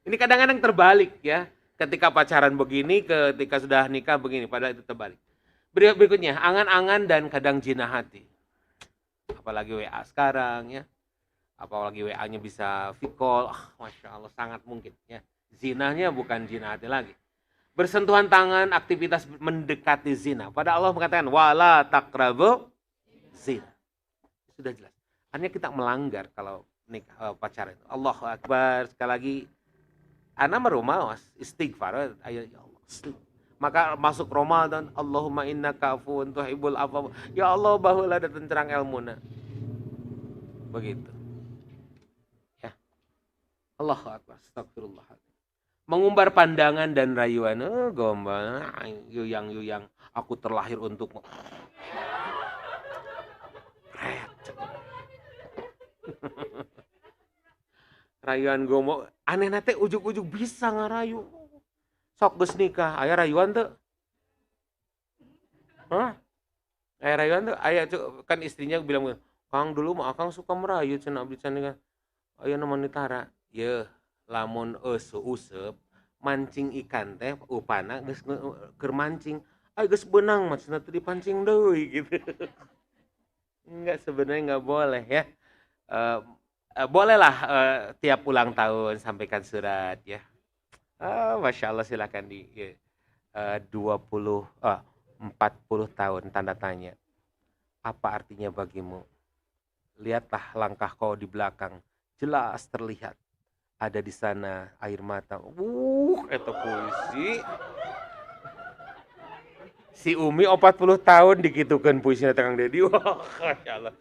Ini kadang-kadang terbalik ya. Ketika pacaran begini, ketika sudah nikah begini, padahal itu terbalik. Berikutnya, angan-angan dan kadang jinah hati. Apalagi WA sekarang ya. Apalagi WA-nya bisa video call. Masya Allah, sangat mungkin ya. Zinahnya bukan zina hati lagi. Bersentuhan tangan, aktivitas mendekati zina. Pada Allah mengatakan, wala taqrabu zina. Sudah jelas. Artinya kita melanggar kalau nikah pacaran. Allahu Akbar. Sekali lagi, ana merumawas istighfar ayo ya Allah. Maka masuk Ramadan, Allahumma innaka afuwun tuhibbul afwa. Ya Allah baheula da tencerang ilmuna. Begitu. Ya. Allahu Akbar. Astagfirullah. Mengumbar pandangan dan rayuan, gombal, yuyang-yuyang, aku terlahir untukmu. Rayuan gomo, aneh nate ujuk-ujuk bisa ngarayu. Sok geus nikah, aya rayuan teu? Hah? Aya rayuan teu? Aya kan istrinya bilang, "Kang dulu mah akang suka merayu cenah abdi can nikah." Aya nu manitara, "Yeuh, lamun useup mancing ikan teh upana geus keur mancing, ay geus beunang mah cenah teu dipancing deui," gitu. Enggak, sebenarnya enggak boleh ya. Bolehlah tiap ulang tahun sampaikan surat ya. Masya Allah silakan di 40 tahun tanda tanya. Apa artinya bagimu? Lihatlah langkah kau di belakang. Jelas terlihat. Ada di sana air mata. Itu puisi. Si Umi 40 tahun dikitukan puisinya Kang Dedi. Wah, Masya Allah.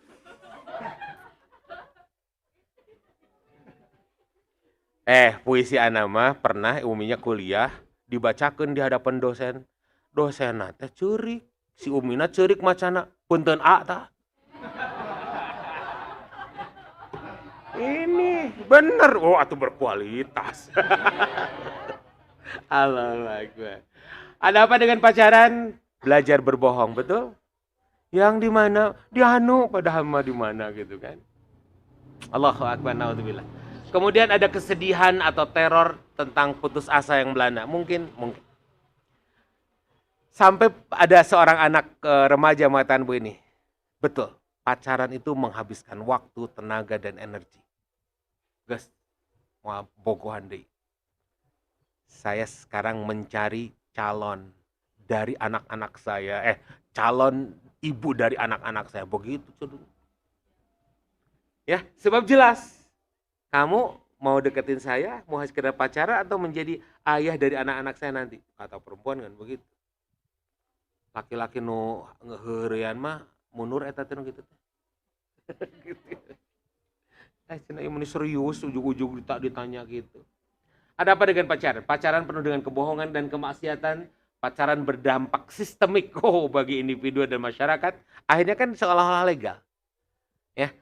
Puisi ana mah pernah uminya kuliah dibacakeun di hadapan dosen. Dosenna teh ceurik, si umina ceurik macana, punten A tah. Ini bener, oh atuh berkualitas. Allahu Akbar. Ada apa dengan pacaran? Belajar berbohong, betul? Yang di mana? Di anu, padahal mah di mana gitu kan. Allahu Akbar, naudzubillah. Kemudian ada kesedihan atau teror tentang putus asa yang melanda. Mungkin. Sampai ada seorang anak remaja mengatakan begini. Betul, pacaran itu menghabiskan waktu, tenaga, dan energi. Guys, mau bogohan deh. Saya sekarang mencari calon dari anak-anak saya. Calon ibu dari anak-anak saya. Begitu. Ya, sebab jelas. Kamu mau deketin saya, mau sekedar pacaran atau menjadi ayah dari anak-anak saya nanti? Kata perempuan kan begitu. Laki-laki nu ngeheurean mah mundur eta teh gitu. Gitu. Cenah ieu serius ujug-ujug ditanya gitu. Ada apa dengan pacaran? Pacaran penuh dengan kebohongan dan kemaksiatan. Pacaran berdampak sistemik bagi individu dan masyarakat. Akhirnya kan seolah-olah legal. Ya.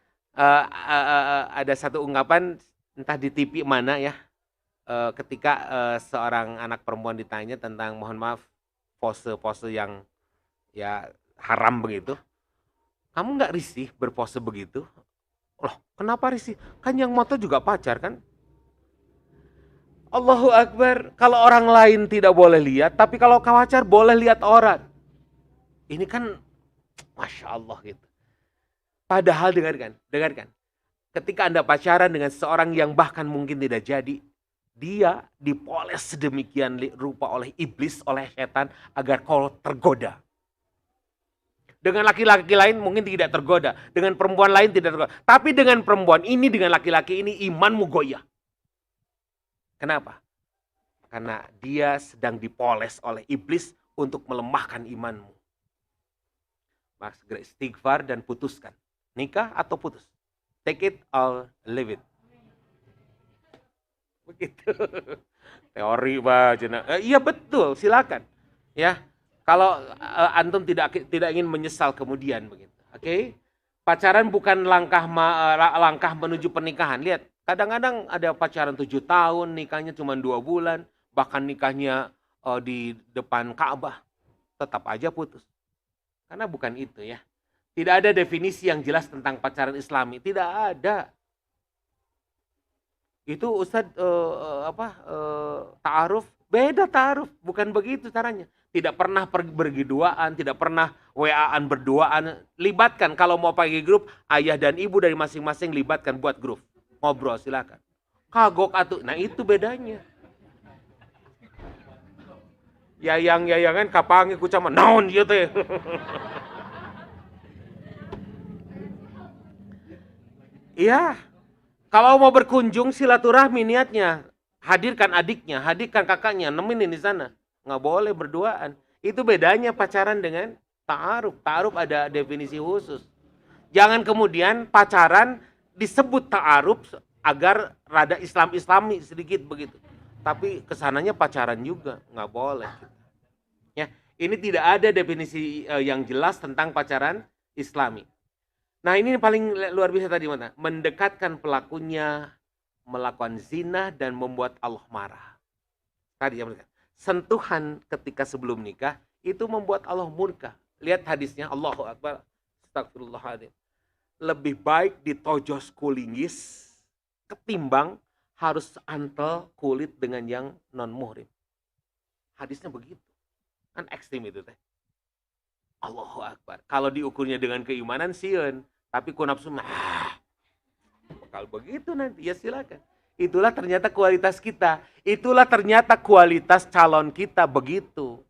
Ada satu ungkapan entah di TV mana ya, ketika seorang anak perempuan ditanya tentang mohon maaf pose-pose yang ya haram begitu, kamu nggak risih berpose begitu? Loh, kenapa risih? Kan yang moto juga pacar kan? Allahu Akbar. Kalau orang lain tidak boleh lihat, tapi kalau pacar boleh lihat orang. Ini kan Masya Allah gitu. Padahal dengarkan. Ketika Anda pacaran dengan seorang yang bahkan mungkin tidak jadi, dia dipoles sedemikian rupa oleh iblis, oleh setan agar kau tergoda. Dengan laki-laki lain mungkin tidak tergoda, dengan perempuan lain tidak tergoda. Tapi dengan perempuan ini, dengan laki-laki ini imanmu goyah. Kenapa? Karena dia sedang dipoles oleh iblis untuk melemahkan imanmu. Maka segera istighfar dan putuskan. Nikah atau putus? Take it or leave it. Begitu. Teori Pak. Iya betul, silakan. Ya. Kalau antum tidak ingin menyesal kemudian begitu. Oke? Pacaran bukan langkah menuju pernikahan. Lihat, kadang-kadang ada pacaran 7 tahun, nikahnya cuma 2 bulan, bahkan nikahnya di depan Ka'bah. Tetap aja putus. Karena bukan itu ya. Tidak ada definisi yang jelas tentang pacaran Islami, tidak ada. Itu Ustadz ta'aruf, beda ta'aruf, bukan begitu caranya. Tidak pernah pergi duaan, tidak pernah WA-an berduaan. Libatkan kalau mau pakai grup, ayah dan ibu dari masing-masing libatkan buat grup. Ngobrol silakan. Kagok atuh. Nah itu bedanya. Yayangan kapangi ku cama naon ieu teh. Iya. Kalau mau berkunjung silaturahmi niatnya. Hadirkan adiknya, hadirkan kakaknya, nemenin di sana. Nggak boleh berduaan. Itu bedanya pacaran dengan ta'aruf. Ta'aruf ada definisi khusus. Jangan kemudian pacaran disebut ta'aruf agar rada Islam-Islami sedikit begitu. Tapi kesananya pacaran juga, nggak boleh. Ya, ini tidak ada definisi yang jelas tentang pacaran Islami. Nah ini paling luar biasa tadi mana? Mendekatkan pelakunya, melakukan zina dan membuat Allah marah. Tadi yang sentuhan ketika sebelum nikah itu membuat Allah murka. Lihat hadisnya, Allahu Akbar, astagfirullahaladzim. Lebih baik ditojos kulinggis ketimbang harus antel kulit dengan yang non muhrim. Hadisnya begitu. Kan ekstrim itu teh. Allahu Akbar. Kalau diukurnya dengan keimanan sieun, tapi ku nafsu bakal begitu nanti. Ya silakan. Itulah ternyata kualitas kita. Itulah ternyata kualitas calon kita begitu.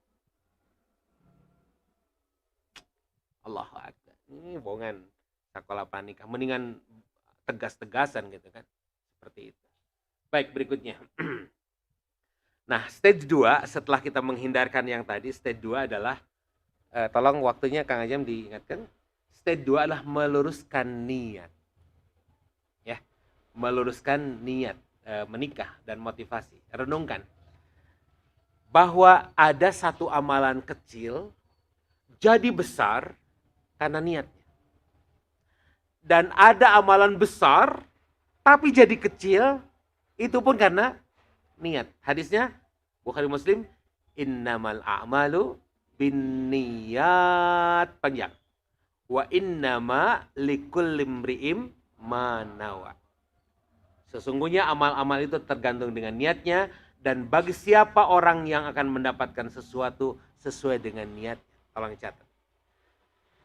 Allahu Akbar. Ini bohongan sekolah pranikah. Mendingan tegas-tegasan gitu kan. Seperti itu. Baik, berikutnya. Nah, stage 2 setelah kita menghindarkan yang tadi, stage 2 adalah tolong waktunya Kang Ajam diingatkan. Stage 2 adalah meluruskan niat. Ya, meluruskan niat menikah dan motivasi. Renungkan bahwa ada satu amalan kecil jadi besar karena niatnya. Dan ada amalan besar tapi jadi kecil itu pun karena niat. Hadisnya Bukhari Muslim, innamal a'malu binniyat, panjang. Wa innama likulli imri'im ma nawa. Sesungguhnya amal-amal itu tergantung dengan niatnya, dan bagi siapa orang yang akan mendapatkan sesuatu sesuai dengan niat. Tolong catat.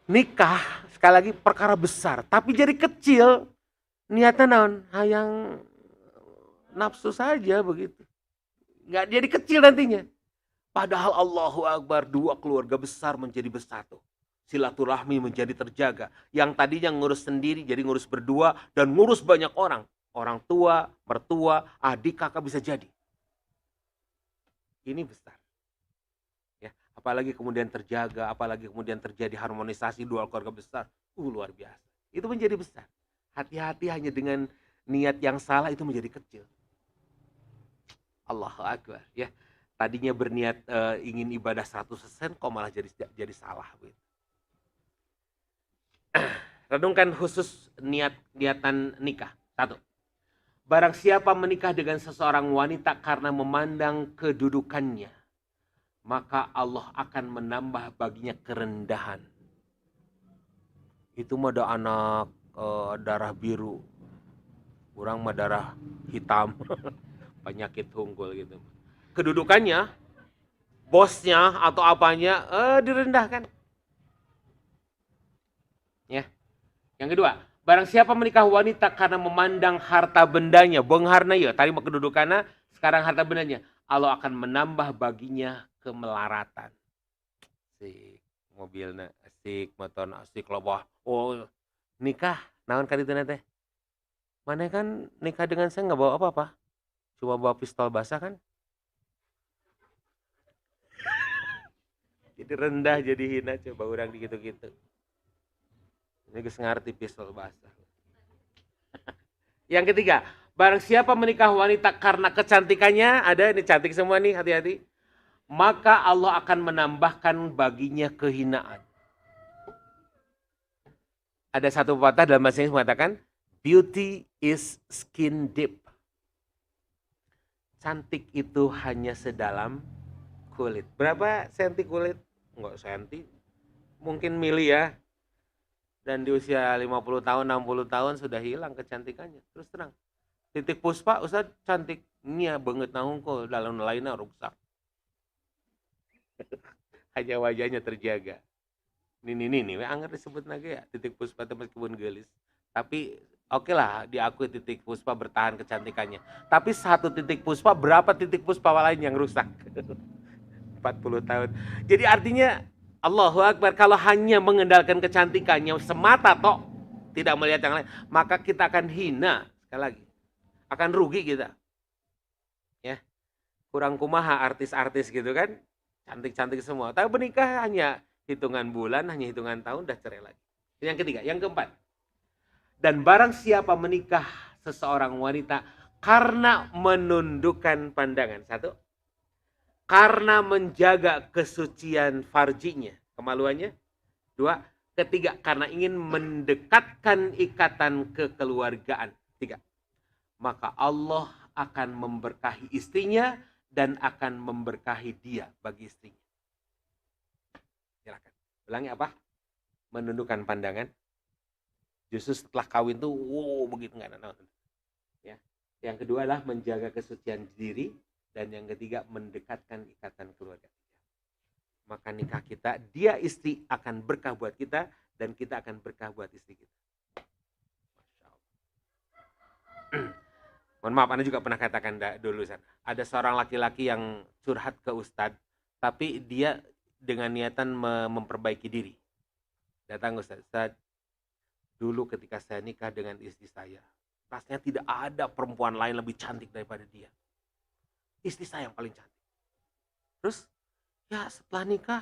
Nikah sekali lagi perkara besar, tapi jadi kecil. Niatnya naon? Hayang nafsu saja begitu. Nggak jadi kecil nantinya. Padahal Allahu Akbar, dua keluarga besar menjadi bersatu. Silaturahmi menjadi terjaga. Yang tadinya ngurus sendiri jadi ngurus berdua dan ngurus banyak orang. Orang tua, mertua, adik, kakak bisa jadi. Ini besar. Ya, apalagi kemudian terjaga, apalagi kemudian terjadi harmonisasi dua keluarga besar. Luar biasa. Itu menjadi besar. Hati-hati hanya dengan niat yang salah itu menjadi kecil. Allahu Akbar, ya. Tadinya berniat ingin ibadah 100%, kok malah jadi salah. Renungkan khusus niatan nikah. 1. Barang siapa menikah dengan seseorang wanita karena memandang kedudukannya, maka Allah akan menambah baginya kerendahan. Itu mah ada anak darah biru, kurang mah darah hitam, penyakit unggul gitu. Kedudukannya, bosnya atau apanya direndahkan. Ya. Yang kedua, barang siapa menikah wanita karena memandang harta bendanya, bengharna ya, tadi mah kedudukannya, sekarang harta bendanya, Allah akan menambah baginya kemelaratan. Asik, mobilnya asik, motornya asik, loba. Oh, nikah, naon kali itu teh? Mana kan nikah dengan saya nggak bawa apa-apa, cuma bawa pistol basah kan? Jadi rendah, jadi hina, coba orang gitu-gitu. Ini geus ngarti pistol basah. Yang ketiga, barang siapa menikah wanita karena kecantikannya, ada ini cantik semua nih, hati-hati. Maka Allah akan menambahkan baginya kehinaan. Ada satu pepatah dalam bahasa Inggris mengatakan, beauty is skin deep. Cantik itu hanya sedalam kulit. Berapa senti kulit? Enggak senti. Mungkin mili ya. Dan di usia 50 tahun, 60 tahun sudah hilang kecantikannya. Terus terang. Titik Puspa, Ustaz cantik. Nya banget nahungkul, dalam lainnya rusak. Hanya wajahnya terjaga. Ini, anggar disebut naga ya. Titik Puspa itu meskipun gelis. Tapi oke lah, diakui Titik Puspa bertahan kecantikannya. Tapi satu Titik Puspa, berapa Titik Puspa lain yang rusak? 40 tahun. Jadi artinya Allahu Akbar, kalau hanya mengendalikan kecantikannya semata toh, tidak melihat yang lain, maka kita akan hina sekali lagi. Akan rugi kita. Ya. Kurang kumaha artis-artis gitu kan. Cantik-cantik semua. Tapi menikah hanya hitungan bulan, hanya hitungan tahun, udah cerai lagi. Yang ketiga, yang keempat. Dan barang siapa menikah seseorang wanita karena menundukkan pandangan. Satu, karena menjaga kesucian farjinya, kemaluannya. Dua, ketiga, karena ingin mendekatkan ikatan kekeluargaan. Tiga, maka Allah akan memberkahi istrinya dan akan memberkahi dia bagi istrinya. Silakan. Ulangi apa? Menundukkan pandangan. Justru setelah kawin tuh, wow, begitu nggak ada. Ya. Yang kedua adalah menjaga kesucian diri. Dan yang ketiga, mendekatkan ikatan keluarga. Maka nikah kita, dia istri akan berkah buat kita, dan kita akan berkah buat istri kita. Masya Allah. Mohon maaf, Anda juga pernah katakan dulu, ada seorang laki-laki yang curhat ke Ustadz, tapi dia dengan niatan memperbaiki diri. Datang Ustadz, dulu ketika saya nikah dengan istri saya, rasanya tidak ada perempuan lain lebih cantik daripada dia. Istri saya yang paling cantik. Terus ya setelah nikah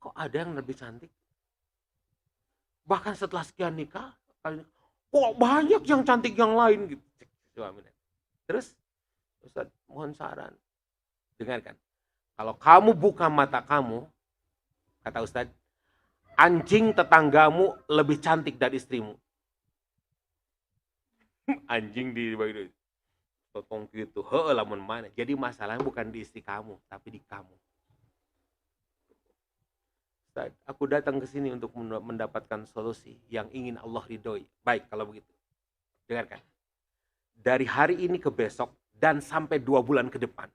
kok ada yang lebih cantik? Bahkan setelah sekian nikah, kok banyak yang cantik yang lain gitu. Terus Ustaz mohon saran. Dengarkan. Kalau kamu buka mata kamu, kata Ustaz, anjing tetanggamu lebih cantik dari istrimu. Anjing di bawah potong gitu, lamun mana. Jadi masalahnya bukan di istri kamu, tapi di kamu. Ustaz, aku datang ke sini untuk mendapatkan solusi yang ingin Allah ridhoi. Baik, kalau begitu. Dengarkan. Dari hari ini ke besok dan sampai 2 bulan ke depan,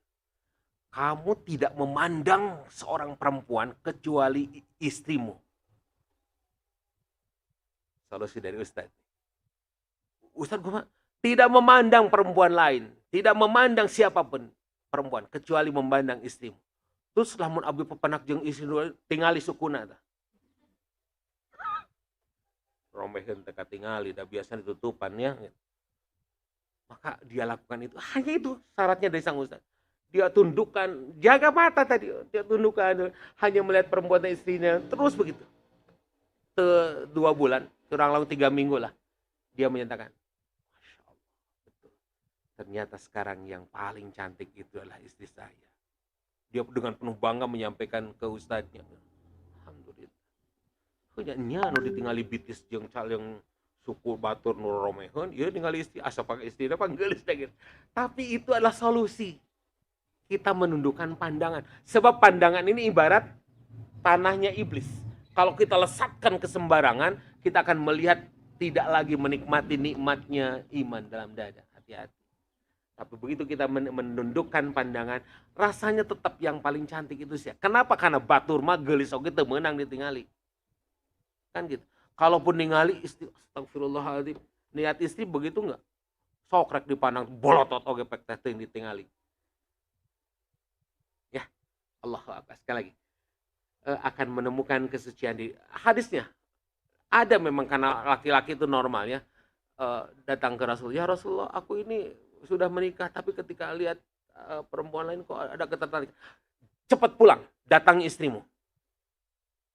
kamu tidak memandang seorang perempuan kecuali istrimu. Solusi dari Ustaz. Ustaz, gue tidak memandang perempuan lain, tidak memandang siapapun perempuan kecuali memandang istrimu. Terus lamun abdi pepenak jeung istri tingali sukuna tah. Rombeheun teh katingali da biasa ditutupannya. Maka dia lakukan itu. Hanya itu syaratnya dari sang Ustaz. Dia tundukkan, jaga mata tadi, dia tundukkan, hanya melihat perempuan dan istrinya, terus begitu. 2 bulan, kurang lebih 3 minggu lah. Dia menyatakan, Masya Allah, betul. Ternyata sekarang yang paling cantik itu adalah istri saya. Dia dengan penuh bangga menyampaikan ke ustadznya. Alhamdulillah. Nya nu ditinggali bitis jeung cal yang suku batur nu romeheun, ieu ningali istri asa pakai istri apa geus teh. Tapi itu adalah solusi. kita menundukkan pandangan. Sebab pandangan ini ibarat tanahnya iblis. Kalau kita lesatkan ke sembarangan, kita akan melihat tidak lagi menikmati nikmatnya iman dalam dada. Hati-hati. Tapi begitu kita menundukkan pandangan, rasanya tetap yang paling cantik itu sih. Kenapa? Karena batur mah geulis oge teu meunang ditingali. Kan gitu. Kalaupun ningali istri, astagfirullahaladzim, niat istri begitu enggak? Sok rek dipandang bolotot oge pek teh teuing ditingali. Ya, Allahu Akbar. Sekali lagi. Akan menemukan kesucian di hadisnya. Ada memang karena laki-laki itu normalnya datang ke Rasul, ya Rasulullah, aku ini sudah menikah tapi ketika lihat perempuan lain kok ada ketertarikan. Cepat pulang, datang istrimu.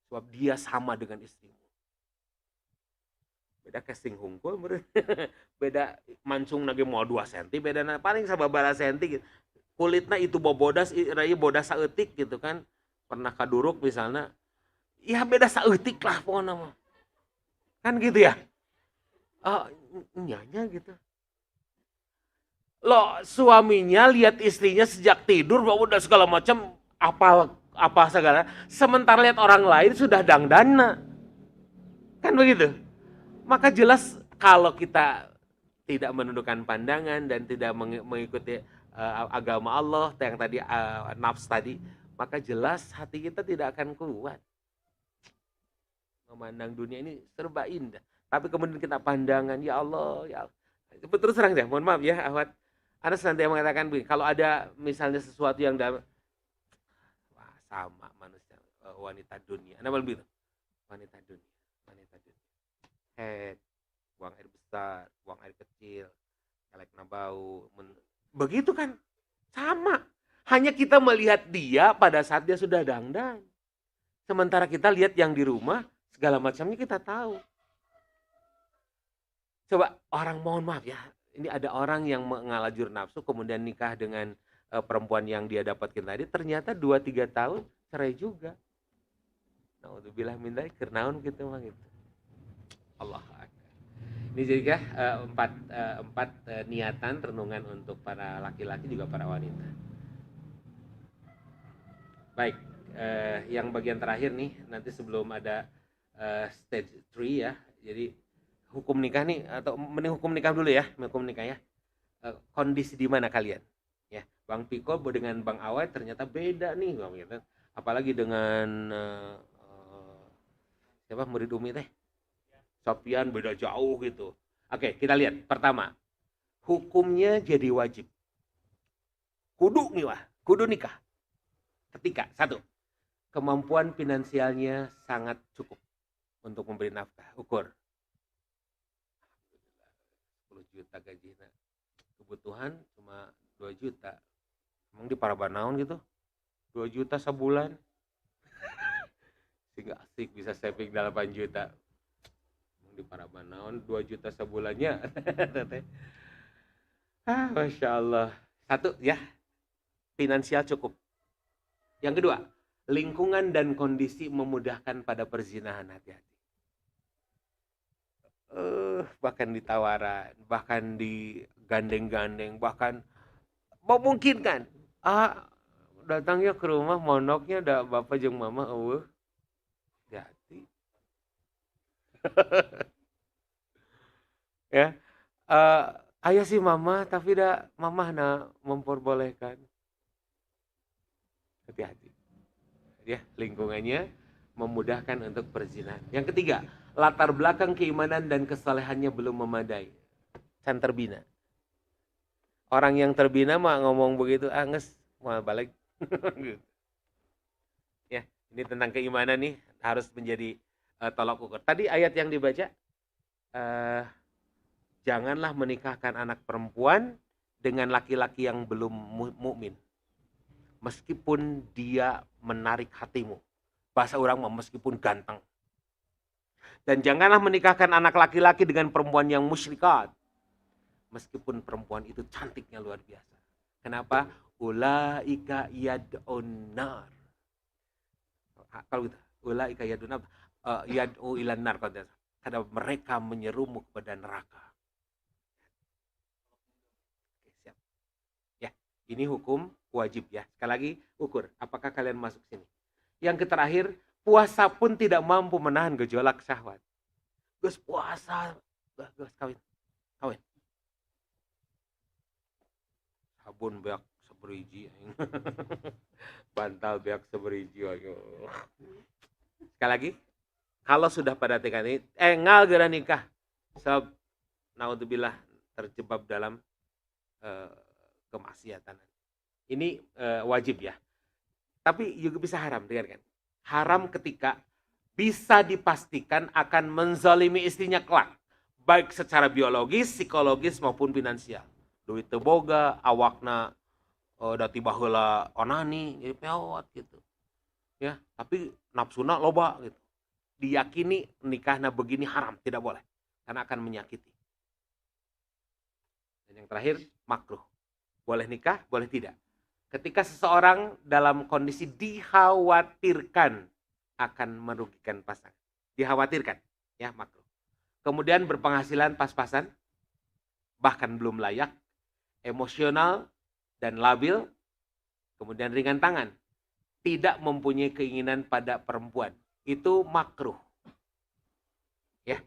Sebab dia sama dengan istrimu. Beda casting hungkul, beda mancung nage mau 2 cm, beda paling sababaraha senti gitu. Kulitnya itu bobodas, raya bodas saeutik gitu kan. Pernah kaduruk misalnya, ya beda saeutik lah pokoknya mah. Kan gitu ya? Nyanya gitu. Loh, suaminya lihat istrinya sejak tidur, udah segala macam, apa segala. Sementara lihat orang lain sudah dangdana. Kan begitu? Maka jelas kalau kita tidak menundukkan pandangan dan tidak mengikuti agama Allah yang tadi nafs tadi, maka jelas hati kita tidak akan kuat. Memandang dunia ini serba indah. Tapi kemudian kita pandangan, ya Allah, ya Allah. Terus terang deh, mohon maaf ya, Ahwat. Anda senantiasa mengatakan begini, kalau ada misalnya sesuatu yang wah, sama manusia, wanita dunia. Anda bilang begitu? Wanita dunia. Buang air besar, buang air kecil, kelekna bau. Begitu kan? Sama. Hanya kita melihat dia pada saat dia sudah dangdang. Sementara kita lihat yang di rumah, segala macamnya kita tahu. Coba orang, mohon maaf ya, ini ada orang yang mengalajur nafsu kemudian nikah dengan perempuan yang dia dapatkan tadi, ternyata 2-3 tahun cerai juga. Naudzubillah min dzalik, keur naon kitu mah gitu. Allah Akbar. Ini jadi empat niatan renungan untuk para laki-laki juga para wanita. Baik, yang bagian terakhir nih, nanti sebelum ada stage 3 ya. Jadi hukum nikah nih, atau mending hukum nikah dulu ya, hukum nikah ya. Kondisi di mana kalian? Ya, Bang Piko dengan Bang Awai ternyata beda nih, gitu. Apalagi dengan siapa murid Umi teh? Sofian, beda jauh gitu. Oke, kita lihat. Pertama, hukumnya jadi wajib. Kudu nikah. Ketika, 1, kemampuan finansialnya sangat cukup untuk memberi nafkah. Ukur 10 juta gajinya. Kebutuhan cuma 2 juta. Emang di Parabanaun gitu? 2 juta sebulan. Sehingga asik bisa saving 8 juta. Emang di Parabanaun 2 juta sebulannya. Masya Allah. 1 ya, finansial cukup. Yang kedua, lingkungan dan kondisi memudahkan pada perzinahan, hati-hati. Bahkan ditawaran, bahkan digandeng-gandeng, bahkan memungkinkan. Datangnya ke rumah, monoknya ada bapak jeung mama, hati-hati. Ya, ayah sih mama, tapi mama memperbolehkan. Hati-hati. Ya, lingkungannya memudahkan untuk perzinahan. Yang ketiga, latar belakang keimanan dan kesalehannya belum memadai. Can terbina. Orang yang terbina mah ngomong begitu, nges, mau balik. Ya, ini tentang keimanan nih, harus menjadi tolak ukur. Tadi ayat yang dibaca, janganlah menikahkan anak perempuan dengan laki-laki yang belum mukmin. Meskipun dia menarik hatimu. Bahasa orang mah meskipun ganteng. Dan janganlah menikahkan anak laki-laki dengan perempuan yang musyrikat. Meskipun perempuan itu cantiknya luar biasa. Kenapa? Ulaika yad'un nar. Kalau gitu, ulaika yad'un nar, yad'u ilan nar. Karena mereka menyerumu kepada neraka. Oke, siap. Ya, Ini hukum wajib ya. Sekali lagi ukur, apakah kalian masuk sini. Yang terakhir, puasa pun tidak mampu menahan gejolak syahwat. Gus puasa, gus kawin. Sabun beak seberiji. Bantal beak seberiji. Ayo. Sekali lagi, kalau sudah pada tingkat ini, ngal gara nikah. Sebab, naudzubillah, terjebak dalam kemaksiatan. Ini wajib ya. Tapi juga bisa haram, dengarkan. Haram ketika bisa dipastikan akan menzalimi istrinya kelak. Baik secara biologis, psikologis maupun finansial. Duit teboga, awakna dati baheula onani, jadi peot gitu. Ya, tapi nafsuna loba gitu. Diyakini nikahna begini haram, tidak boleh. Karena akan menyakiti. Dan yang terakhir, makruh. Boleh nikah, boleh tidak. Ketika seseorang dalam kondisi dikhawatirkan akan merugikan pasangan. Dikhawatirkan, ya makruh. Kemudian berpenghasilan pas-pasan, bahkan belum layak, emosional dan labil, kemudian ringan tangan. Tidak mempunyai keinginan pada perempuan. Itu makruh. Ya,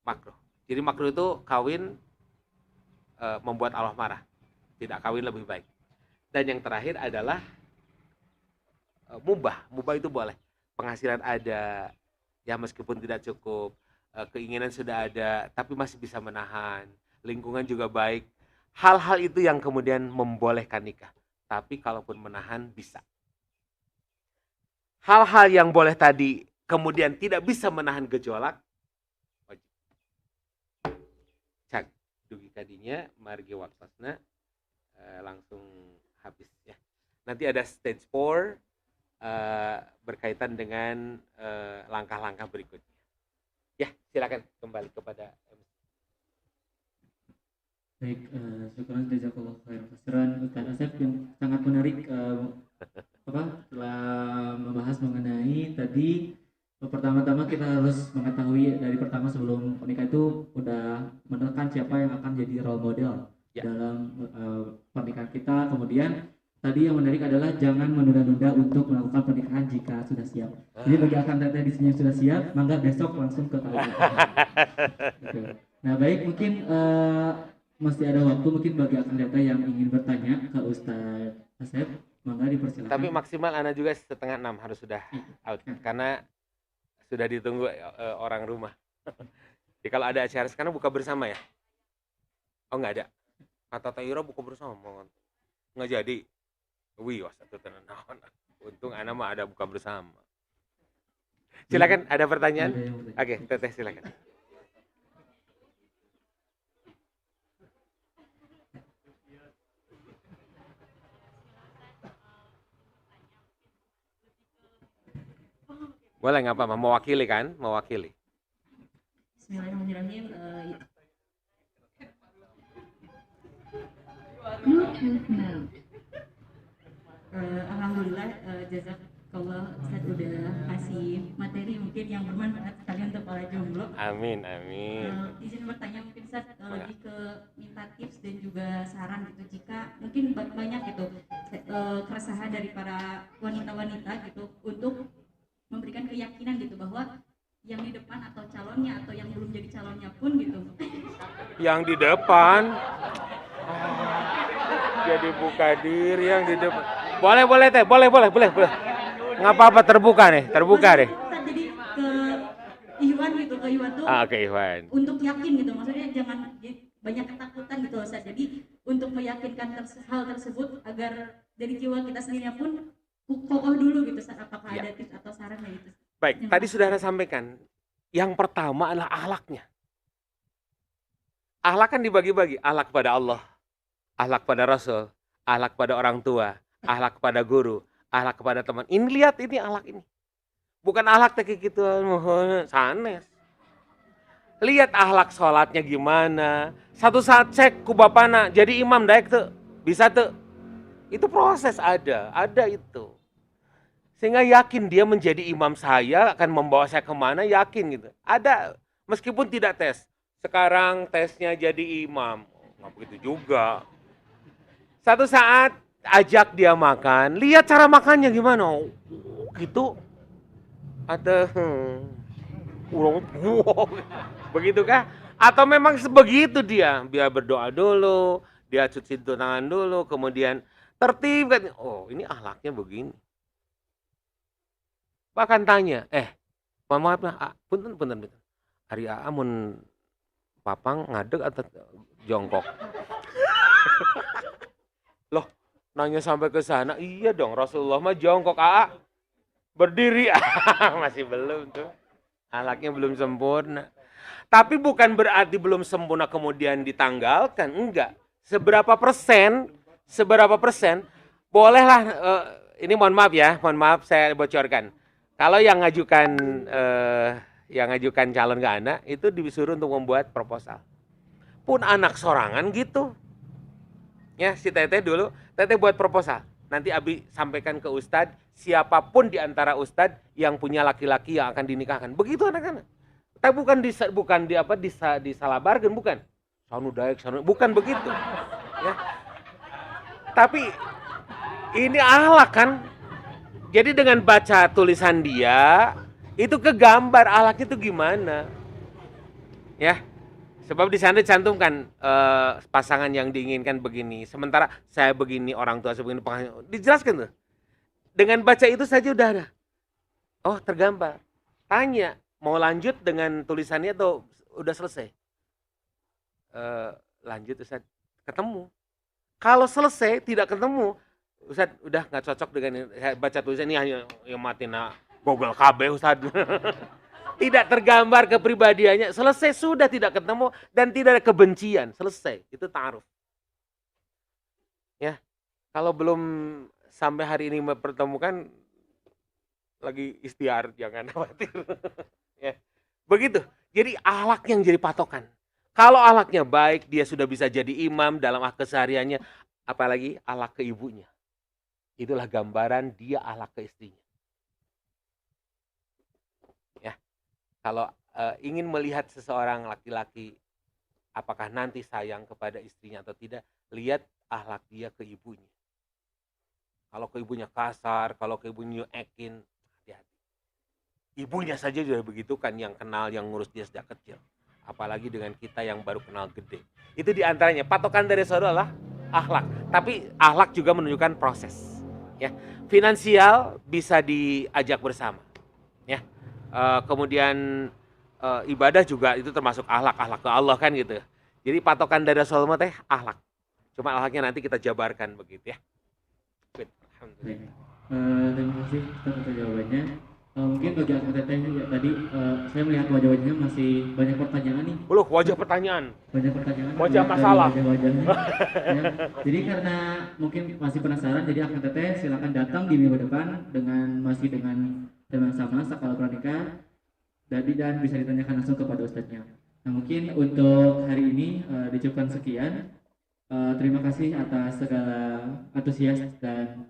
makruh. Jadi makruh itu kawin membuat Allah marah. Tidak kawin lebih baik. Dan yang terakhir adalah mubah. Mubah itu boleh. Penghasilan ada, ya meskipun tidak cukup, keinginan sudah ada, tapi masih bisa menahan. Lingkungan juga baik. Hal-hal itu yang kemudian membolehkan nikah. Tapi kalaupun menahan, bisa. Hal-hal yang boleh tadi, kemudian tidak bisa menahan gejolak, wajib. Cak, dugi kadinya, margi waktosna, langsung habis ya. Nanti ada stage 4 berkaitan dengan langkah-langkah berikutnya. Ya, silakan kembali kepada MC. Baik, syukuran jazakallah khairan katsiran Ustaz Asep yang sangat menarik telah membahas mengenai tadi. Pertama-tama kita harus mengetahui dari pertama sebelum menikah itu udah menekan siapa yang akan jadi role model dalam pernikahan kita. Kemudian tadi yang menarik adalah jangan menunda-nunda untuk melakukan pernikahan jika sudah siap. Jadi bagi akan teteh di sini yang sudah siap, mangga besok langsung ke kawin. Nah baik, mungkin masih ada waktu mungkin bagi akan teteh yang ingin bertanya ke Ustaz Asep, mangga dipersilakan. Tapi maksimal Anda juga 5:30 harus sudah out karena sudah ditunggu orang rumah. Jadi kalau ada acara sekarang buka bersama ya? Oh nggak ada. Kata Taira buka bersama nggak jadi. Wih, was itu tenan. Untung Ana mah ada buka bersama. Silakan, ada pertanyaan? Oke, Teteh silakan. Boleh nggak apa-apa, mewakili kan? Mewakili. Bismillahirrahmanirrahim. Alhamdulillah, jazakallah Ustaz udah kasih materi mungkin yang bermanfaat sekali untuk para jomblo. Amin, amin. Izin bertanya mungkin Ustaz lebih ke minta tips dan juga saran gitu jika mungkin banyak gitu keresahan dari para wanita-wanita gitu untuk memberikan keyakinan gitu bahwa yang di depan atau calonnya atau yang belum jadi calonnya pun gitu. Yang di depan jadi buka diri yang di depan. Boleh Teh, boleh. Nggak apa-apa, terbuka deh. Jadi ke Iwan gitu, ke Iwan tuh. Oke, Iwan. Untuk yakin gitu, maksudnya jangan banyak ketakutan gitu Ustaz. Jadi untuk meyakinkan hal tersebut agar dari jiwa kita sendiri pun kokoh dulu gitu Ustaz. Apakah ada tips atau saran gitu? Baik, tadi sudah Anda sampaikan. Yang pertama adalah akhlaknya. Akhlak kan dibagi-bagi, akhlak pada Allah, akhlak pada Rasul, akhlak pada orang tua, akhlak kepada guru, akhlak kepada teman. Ini lihat ini akhlak ini. Bukan akhlak kayak gitu sanes. Lihat akhlak sholatnya gimana. Satu saat cek ku bapana jadi imam daek tuh. Bisa tuh. Itu proses ada itu. Sehingga yakin dia menjadi imam saya akan membawa saya kemana, yakin gitu. Ada meskipun tidak tes. Sekarang tesnya jadi imam. Nggak begitu juga. Satu saat ajak dia makan, lihat cara makannya gimana, gitu, atau urung, begitu kah? Atau memang sebegitu dia berdoa dulu, dia cuci tangan dulu, kemudian tertib kan, oh ini akhlaknya begini. Bahkan tanya, mohon maaf lah, punten, hari mun papang ngadeg atau jongkok? Loh, nanya sampai ke sana, iya dong Rasulullah mah jongkok, berdiri, masih belum tuh. Akhlaknya belum sempurna. Tapi bukan berarti belum sempurna kemudian ditanggalkan, enggak. Seberapa persen, bolehlah, ini mohon maaf saya bocorkan. Kalau yang ngajukan calon ke anak, itu disuruh untuk membuat proposal. Pun anak sorangan gitu. Ya, si Teteh dulu, Teteh buat proposal. Nanti Abi sampaikan ke Ustadz, siapapun di antara Ustadz yang punya laki-laki yang akan dinikahkan. Begitu anak-anak. Tapi bukan disalabarkan, bukan. Sanu daek, bukan begitu. Ya. Tapi ini akhlak kan. Jadi dengan baca tulisan dia, itu kegambar akhlak itu gimana. Ya. Sebab di sana dicantumkan pasangan yang diinginkan begini, sementara saya begini, orang tua saya begini, dijelaskan tuh. Dengan baca itu saja udah ada. Oh, tergambar. Tanya, mau lanjut dengan tulisannya atau udah selesai? Lanjut Ustaz, ketemu. Kalau selesai tidak ketemu, Ustaz udah nggak cocok dengan baca tulisan ini, hanya yang matina Google KB Ustaz. Tidak tergambar kepribadiannya, selesai, sudah tidak ketemu dan tidak ada kebencian, selesai, itu ta'aruf. Ya, kalau belum sampai hari ini mempertemukan, lagi istiar, jangan khawatir. Ya, begitu. Jadi akhlak yang jadi patokan. Kalau akhlaknya baik, dia sudah bisa jadi imam dalam kesehariannya, apalagi akhlak ke ibunya. Itulah gambaran dia akhlak ke istrinya. Ya, kalau ingin melihat seseorang laki-laki apakah nanti sayang kepada istrinya atau tidak, lihat akhlak dia ke ibunya. Kalau ke ibunya kasar, kalau ke ibunya ekin, hati-hati. Ibunya saja sudah begitu kan, yang kenal, yang ngurus dia sejak kecil. Apalagi dengan kita yang baru kenal gede. Itu diantaranya, patokan dari saudara adalah akhlak. Tapi akhlak juga menunjukkan proses. Ya, finansial bisa diajak bersama. Ya, kemudian ibadah juga itu termasuk akhlak ke Allah kan gitu. Jadi patokan dari Rasulullah teh akhlak. Cuma akhlaknya nanti kita jabarkan begitu ya. Good. Alhamdulillah. Terima kasih atas jawabannya. Mungkin bagi Akang Teteh ya, tadi saya melihat wajah-wajahnya masih banyak pertanyaan nih. Wajah pertanyaan. Banyak pertanyaan. Wajah masalah. Wajah-wajahnya. Ya. Jadi karena mungkin masih penasaran, jadi Akang Teteh silakan datang di minggu depan dengan tema yang sama, sakral pranikah. Dan bisa ditanyakan langsung kepada ustadznya. Nah, mungkin untuk hari ini diucapkan sekian. Terima kasih atas segala antusias dan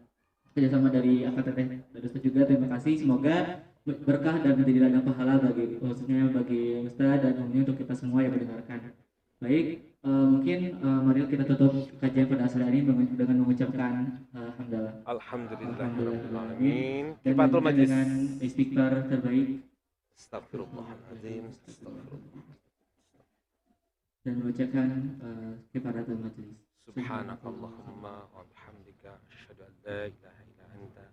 kerjasama dari Akang Teteh dan Ustadz juga. Terima kasih, semoga berkah dan menjadi ladang pahala bagi khususnya bagi Ustadz dan umumnya untuk kita semua yang mendengarkan. Baik, mungkin mari kita tutup kajian pada sore ini dengan mengucapkan hamdalah. Alhamdulillahirrahmanirrahim. Dan dengan istighfar terbaik. Astagfirullahaladzim. Dan membacakan kifaratul majelis. Subhanakallahumma wa bihamdika asyhadu an la ilaha illa anta